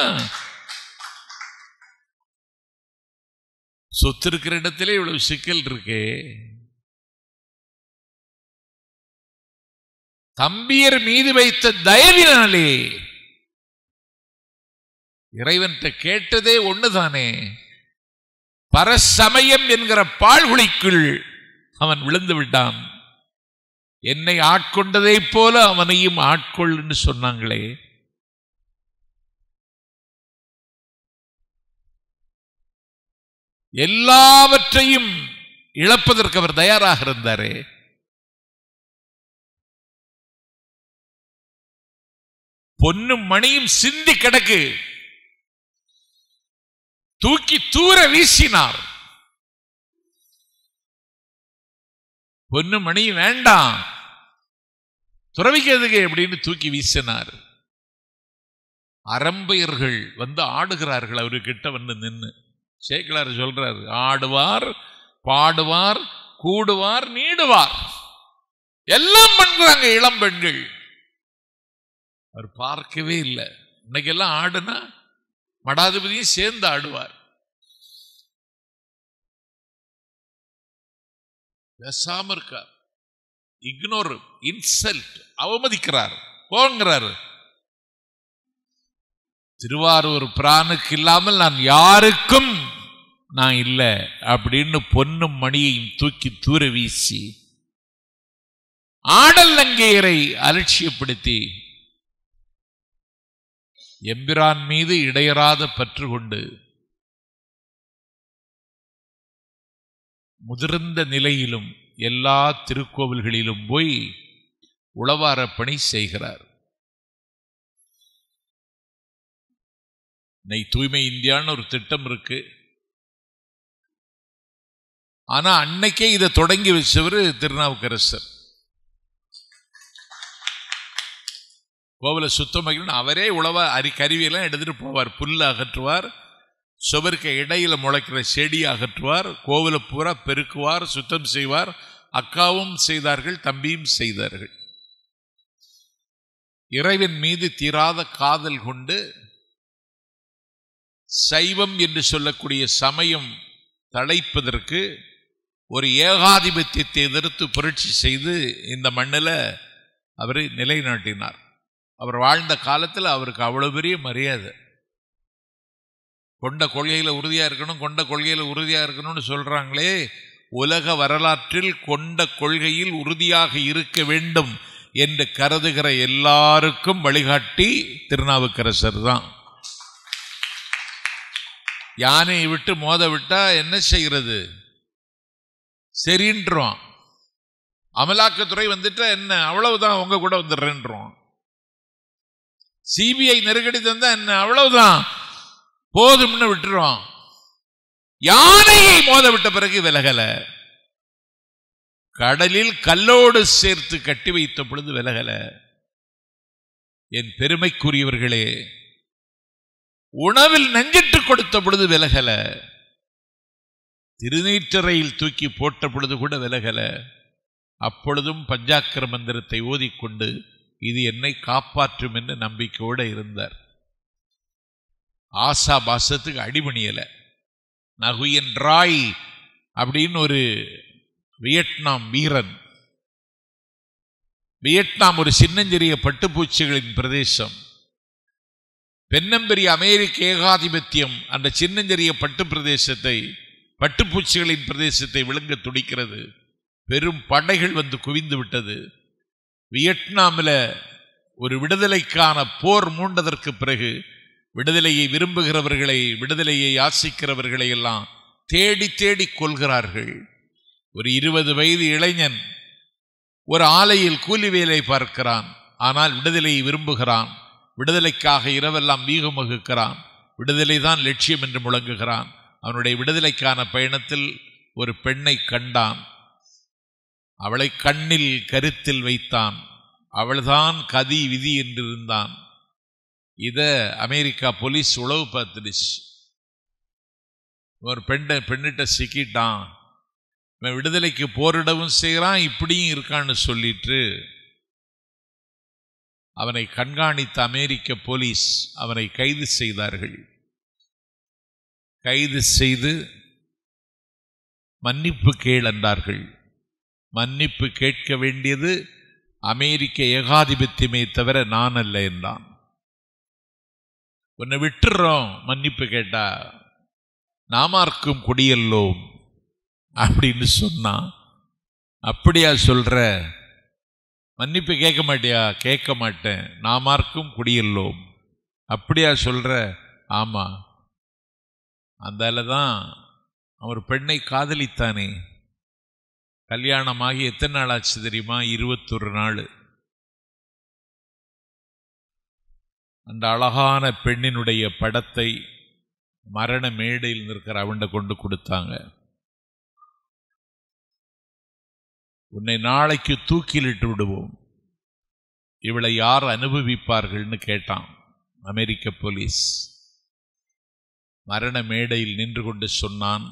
சொத்து இருக்கிற இடத்துல இவ்வளவு சிக்கல் இருக்கு. தம்பியர் மீது வைத்த தயவினாலே இறைவன்கிட்ட கேட்டதே ஒண்ணுதானே, பரசமயம் என்கிற பாழ்குழிக்குள் அவன் விழுந்து விட்டான். என்னை ஆட்கொண்டதை போல அவனையும் ஆட்கொள்ளுன்னு சொன்னாங்களே. எல்லாவற்றையும் இழப்பதற்கு அவர் தயாராக இருந்தாரே. பொன்னும் மணியும் சிந்தி கிடக்கு, தூக்கி தூர வீசினார். பொன்னும் மணியும் வேண்டாம், துறவிக்கிறதுக்கு அப்படின்னு தூக்கி வீசினார். அரம்பையர்கள் வந்து ஆடுகிறார்கள் அவர்கிட்ட வந்து நின்று. சேக்கிழார் சொல்றாரு, ஆடுவார் பாடுவார் கூடுவார் நீடுவார் எல்லாம் பண்றாங்க இளம் பெண்கள். அவர் பார்க்கவே இல்லை. இன்னைக்கெல்லாம் ஆடுனா மடாதிபதியும் சேர்ந்து ஆடுவார். பேசாம இருக்கார். இக்னோர், இன்சல்ட், அவமதிக்கிறார், போங்கிறார். திருவாரூர் பிரானுக்கு இல்லாமல் நான் யாருக்கும் நான் இல்லை அப்படின்னு பொன்னும் மணியையும் தூக்கி தூர வீசி ஆடல் நங்கையரை அலட்சியப்படுத்தி எம்பிரான் மீது இடையறாத பற்று கொண்டு முதிர்ந்த நிலையிலும் எல்லா திருக்கோவில்களிலும் போய் உளவார பணி செய்கிறார். தூய்மை இந்தியான்னு ஒரு திட்டம் இருக்கு. ஆனா அன்னைக்கே இதை தொடங்கி வச்சவர் திருநாவுக்கரசர். கோவிலை சுத்தமாக அவரே உழவ கருவியெல்லாம் எடுத்துட்டு போவார். புல்ல அகற்றுவார், சுவருக்கு இடையில முளைக்கிற செடியை அகற்றுவார், கோவிலை பூரா பெருக்குவார், சுத்தம் செய்வார். அக்காவும் செய்தார்கள், தம்பியும் செய்தார்கள். இறைவன் மீது தீராத காதல் கொண்டு சைவம் என்று சொல்லக்கூடிய சமயம் தழைப்பதற்கு ஒரு ஏகாதிபத்தியத்தை எதிர்த்து புரட்சி செய்து இந்த மண்ணில் அவர் நிலைநாட்டினார். அவர் வாழ்ந்த காலத்தில் அவருக்கு அவ்வளவு பெரிய மரியாதை. கொண்ட கொள்கையில் உறுதியாக இருக்கணும், கொண்ட கொள்கையில் உறுதியாக இருக்கணும்னு சொல்கிறாங்களே, உலக வரலாற்றில் கொண்ட கொள்கையில் உறுதியாக இருக்க வேண்டும் என்று கருதுகிற எல்லாருக்கும் வழிகாட்டி திருநாவுக்கரசர் தான். யானையை விட்டு மோத விட்டா என்ன செய்கிறது? சரின்றோம். அமலாக்கத்துறை வந்துட்டா என்ன, அவ்வளவுதான், உங்க கூட வந்துடுறேன்றோம். சிபிஐ நெருக்கடி தந்தா என்ன, அவ்வளவுதான், போதும்னு விட்டுறோம். யானையை மோத விட்ட பிறகு விலகல. கடலில் கல்லோடு சேர்த்து கட்டி வைத்த பொழுது விலகல. என் பெருமைக்குரியவர்களே, உணவில் நெஞ்சிட்டு கொடுத்த பொழுது விலகல. திருநீற்றறையில் தூக்கி போட்ட பொழுது கூட விலகல. அப்பொழுதும் பஞ்சாக்கர மந்திரத்தை ஓதிக்கொண்டு இது என்னை காப்பாற்றும் என்று நம்பிக்கையோடு இருந்தார். ஆசா பாசத்துக்கு அடிபணியல. நகுயன் ராய் அப்படின்னு ஒரு வியட்நாம் வீரன். வியட்நாம் ஒரு சின்னஞ்சிறிய பட்டுப்பூச்சிகளின் பிரதேசம். பெண்ணம்பெரிய அமெரிக்க ஏகாதிபத்தியம் அந்த சின்னஞ்சிறிய பட்டு பிரதேசத்தை, பட்டுப்பூச்சிகளின் பிரதேசத்தை விழுங்க துடிக்கிறது. பெரும் படைகள் வந்து குவிந்து விட்டது. வியட்நாமில் ஒரு விடுதலைக்கான போர் மூண்டதற்கு பிறகு விடுதலையை விரும்புகிறவர்களை, விடுதலையை யாசிக்கிறவர்களை எல்லாம் தேடி தேடி கொள்கிறார்கள். ஒரு 20 வயது இளைஞன் ஒரு ஆலையில் கூலி வேலை பார்க்கிறான். ஆனால் விடுதலையை விரும்புகிறான். விடுதலைக்காக இரவெல்லாம் வீகம் வகுக்கிறான். விடுதலை தான் லட்சியம் என்று முழங்குகிறான். அவனுடைய விடுதலைக்கான பயணத்தில் ஒரு பெண்ணை கண்டான். அவளை கண்ணில் கருத்தில் வைத்தான். அவள்தான் கதி விதி என்றிருந்தான். இத அமெரிக்கா போலீஸ் உளவு பார்த்துடுச்சு. ஒரு பெண்ணிட்ட சிக்கிட்டான், இவன் விடுதலைக்கு போரிடவும் செய்கிறான், இப்படியும் இருக்கான்னு சொல்லிட்டு அவனை கண்காணித்த அமெரிக்க போலீஸ் அவனை கைது செய்தார்கள். கைது செய்து மன்னிப்பு கேள் என்றார்கள். மன்னிப்பு கேட்க வேண்டியது அமெரிக்க ஏகாதிபத்தியமே தவிர நான் அல்ல என்றான். உன்னை விட்டுறோம் மன்னிப்பு கேட்டா, நாமார்க்கும் குடியல்லோம் அப்படின்னு சொன்னான். அப்படியா சொல்ற? மன்னிப்பு கேட்க மாட்டியா? கேட்க மாட்டேன். நாமார்க்கும் குடியல்லோம். அப்படியா சொல்ற? ஆமா. அந்தால தான் அவர் பெண்ணை காதலித்தானே. கல்யாணமாகி எத்தனை நாள் ஆச்சு தெரியுமா? 21 நாள். அந்த அழகான பெண்ணினுடைய படத்தை மரண மேடையில் நிற்கிற அவன்ட கொண்டு கொடுத்தாங்க. உன்னை நாளைக்கு தூக்கிலிட்டு விடுவோம், இவளை யார் அனுபவிப்பார்கள்னு கேட்டான் அமெரிக்க போலீஸ். மரண மேடையில் நின்று கொண்டு சொன்னான்,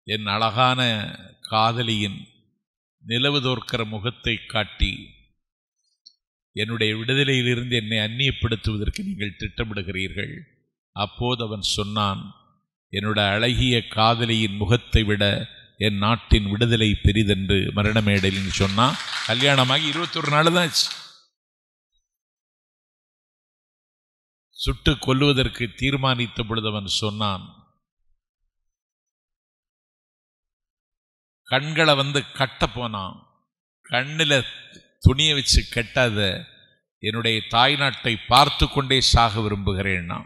என் அழகான காதலியின் நிலவு தோற்கிற முகத்தை காட்டி என்னுடைய விடுதலையிலிருந்து என்னை அந்நியப்படுத்துவதற்கு நீங்கள் திட்டமிடுகிறீர்கள். அப்போது அவன் சொன்னான், என்னுடைய அழகிய காதலியின் முகத்தை விட என் நாட்டின் விடுதலை பெரிதென்று மரண மேடையில் சொன்னா. கல்யாணமாகி 21 நாள் தான் ஆச்சு. சுட்டு கொல்லுவதற்கு தீர்மானித்த பொழுது அவன் சொன்னான், கண்களை கட்ட போனான். கண்ணில் துணியை வச்சு கட்டாத, என்னுடைய தாய்நாட்டை பார்த்து கொண்டே சாக விரும்புகிறேன்னா.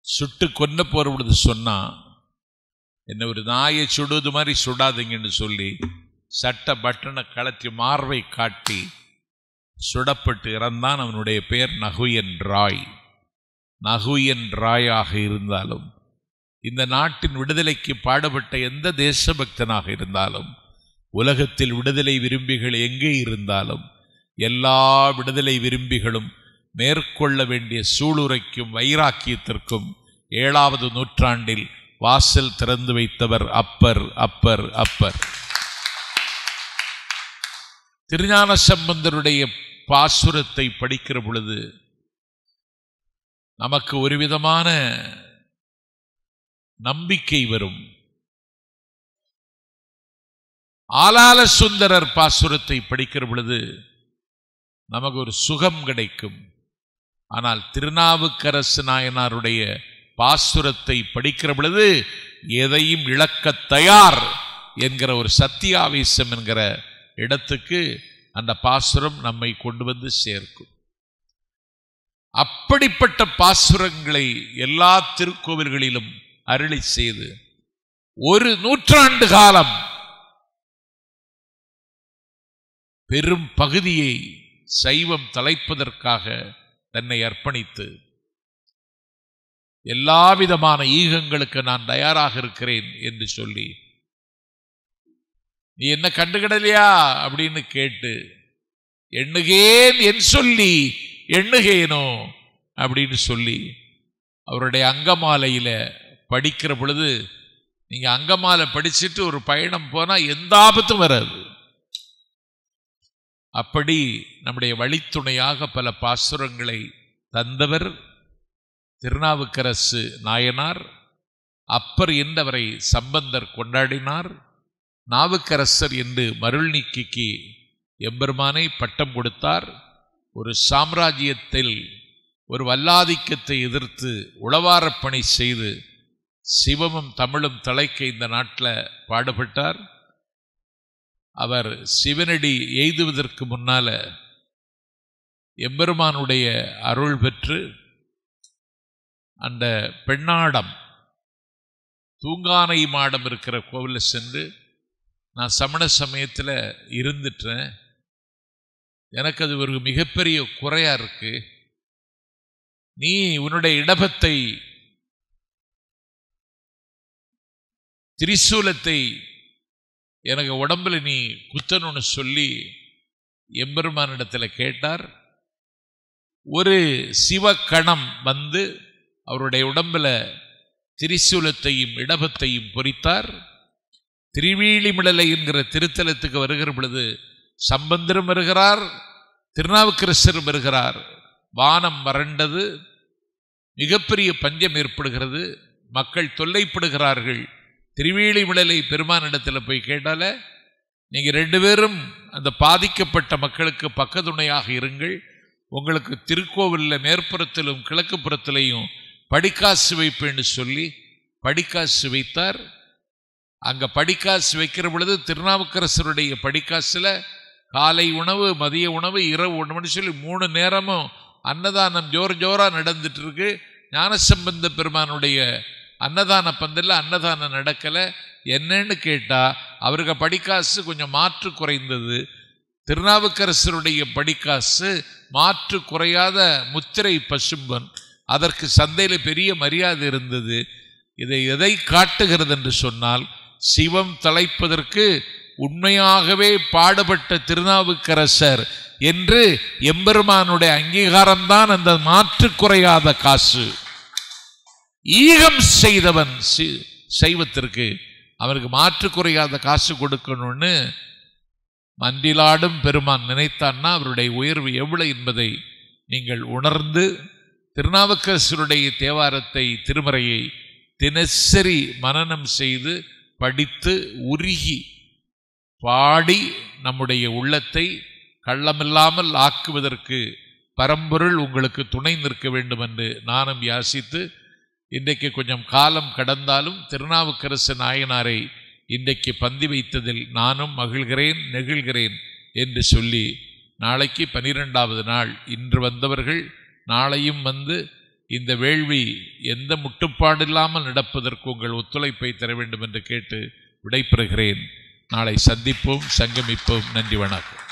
சுட்டு கொன்ன போற பொழுது சொன்னா, என்ன ஒரு நாயை சுடுவது மாதிரி சுடாதீங்கன்னு சொல்லி சட்ட பட்டனை கலத்தி மார்பை காட்டி சுடப்பட்டு இறந்தான். அவனுடைய பெயர் நகுயன் ராய். நகுயன் ராயாக இருந்தாலும், இந்த நாட்டின் விடுதலைக்கு பாடுபட்ட எந்த தேசபக்தனாக இருந்தாலும், உலகத்தில் விடுதலை விரும்பிகள் எங்கே இருந்தாலும், எல்லா விடுதலை விரும்பிகளும் மேற்கொள்ள வேண்டிய சூளுரைக்கும் வைராக்கியத்திற்கும் 7வது நூற்றாண்டில் வாசல் திறந்து வைத்தவர் அப்பர் அப்பர் அப்பர். திருஞான சம்பந்தருடைய பாசுரத்தை படிக்கிற பொழுது நமக்கு ஒரு விதமான நம்பிக்கை வரும். ஆலால சுந்தரர் பாசுரத்தை படிக்கிற பொழுது நமக்கு ஒரு சுகம் கிடைக்கும். ஆனால் திருநாவுக்கரசு நாயனாருடைய பாசுரத்தை படிக்கிற பொழுது எதையும் இழக்க தயார் என்கிற ஒரு சத்தியாவேசம் என்கிற இடத்துக்கு அந்த பாசுரம் நம்மை கொண்டு வந்து சேர்க்கும். அப்படிப்பட்ட பாசுரங்களை எல்லா திருக்கோவில்களிலும் அருளி செய்து ஒரு நூற்றாண்டு காலம் பெரும் பகுதியை சைவம் தலைப்பதற்காக தன்னை அர்ப்பணித்து, எல்லாவிதமான ஈகங்களுக்கு நான் தயாராக இருக்கிறேன் என்று சொல்லி, நீ என்ன கண்டுகிடலையா அப்படின்னு கேட்டு, எண்ணுகேன் என் சொல்லி எண்ணுகேனோ அப்படின்னு சொல்லி அவருடைய அங்கமாலையில படிக்கிற பொழுது, நீங்க அங்கமாலை படிச்சுட்டு ஒரு பயணம் போனா எந்த ஆபத்தும் வராது. அப்படி நம்முடைய வழித்துணையாக பல பாசுரங்களை தந்தவர் திருநாவுக்கரசு நாயனார். அப்பர் என்றவரை சம்பந்தர் கொண்டாடினார். நாவுக்கரசர் என்று மருள் நீக்கிக்கு எம்பெருமானை பட்டம் கொடுத்தார். ஒரு சாம்ராஜ்யத்தில் ஒரு வல்லாதிக்கத்தை எதிர்த்து உளவாரப் பணி செய்து சிவமும் தமிழும் தலைக்க இந்த நாட்டில் பாடுபட்டார். அவர் சிவனடி எய்துவதற்கு முன்னால எம்பெருமானுடைய அருள் பெற்று அந்த பெண்ணாடம், தூங்கானை மாடம் இருக்கிற கோவிலில் சென்று, நான் சமண சமயத்தில் இருந்துட்டேன், எனக்கு அது ஒரு மிகப்பெரிய குறையா இருக்கு, நீ உன்னுடைய இடபத்தை திரிசூலத்தை எனக்கு உடம்புல நீ குத்தணும்னு சொல்லி எம்பெருமானிடத்தில் கேட்டார். ஒரு சிவகணம் வந்து அவருடைய உடம்புல திரிசூலத்தையும் இடபத்தையும் பொறித்தார். திருவீழிமிழலை என்கிற திருத்தலத்துக்கு வருகிற பொழுது சம்பந்தரும் வருகிறார், திருநாவுக்கரசரும் வருகிறார். வானம் வறண்டது, மிகப்பெரிய பஞ்சம் ஏற்படுகிறது, மக்கள் தொல்லைப்படுகிறார்கள். திருவீழிமிழலை பெருமானிடத்தில் போய் கேட்டால, நீங்க 2 பேரும் அந்த பாதிக்கப்பட்ட மக்களுக்கு பக்கத்துணையாக இருங்கள், உங்களுக்கு திருக்கோவிலில் மேற்புறத்திலும் கிழக்கு புறத்திலையும் படிக்காசு வைப்பேன்னு சொல்லி படிக்காசு வைத்தார். அங்க படிக்காசு வைக்கிற பொழுது திருநாவுக்கரசருடைய படிக்காசுல காலை உணவு, மதிய உணவு, இரவு உணவுன்னு சொல்லி 3 நேரமும் அன்னதானம் ஜோரா நடந்துட்டு இருக்கு. ஞானசம்பந்த பெருமானுடைய அன்னதான பந்தல்ல அன்னதானம் நடக்கல. என்னன்னு கேட்டா அவருக்கு படிக்காசு கொஞ்சம் மாற்று குறைந்தது. திருநாவுக்கரசருடைய படிக்காசு மாற்று குறையாத முத்திரை பசும்பன், அதற்கு சந்தையில் பெரிய மரியாதை இருந்தது. இதை எதை காட்டுகிறது என்று சொன்னால், சிவம் தலைப்பதற்கு உண்மையாகவே பாடுபட்ட திருநாவுக்கரசர் என்று எம்பெருமானுடைய அங்கீகாரம்தான் அந்த மாற்று குறையாத காசு. ஈகம் செய்தவன் சைவத்திற்கு அவருக்கு மாற்று குறையாத காசு கொடுக்கணும்னு மன்றிலாடும் பெருமான் நினைத்தான்னா அவருடைய உயர்வு எவ்வளவு என்பதை நீங்கள் உணர்ந்து, திருநாவுக்கரசருடைய தேவாரத்தை, திருமறையை தினசரி மனனம் செய்து படித்து உருகி பாடி நம்முடைய உள்ளத்தை கள்ளமில்லாமல் ஆக்குவதற்கு பரம்பொருள் உங்களுக்கு துணை நிற்க வேண்டும் என்று நானும் யாசித்து, இன்றைக்கு கொஞ்சம் காலம் கடந்தாலும் திருநாவுக்கரசு நாயனாரை இன்றைக்கு பந்தி வைத்ததில் நானும் மகிழ்கிறேன், நெகிழ்கிறேன் என்று சொல்லி, நாளைக்கு 12வது நாள். இன்று வந்தவர்கள் நாளையும் வந்து இந்த வேள்வி எந்த முட்டுப்பாடில்லாமல் நடப்பதற்கு உங்கள் ஒத்துழைப்பை தர வேண்டும் என்று கேட்டு விடைபெறுகிறேன். நாளை சந்திப்போம், சங்கமிப்போம். நன்றி, வணக்கம்.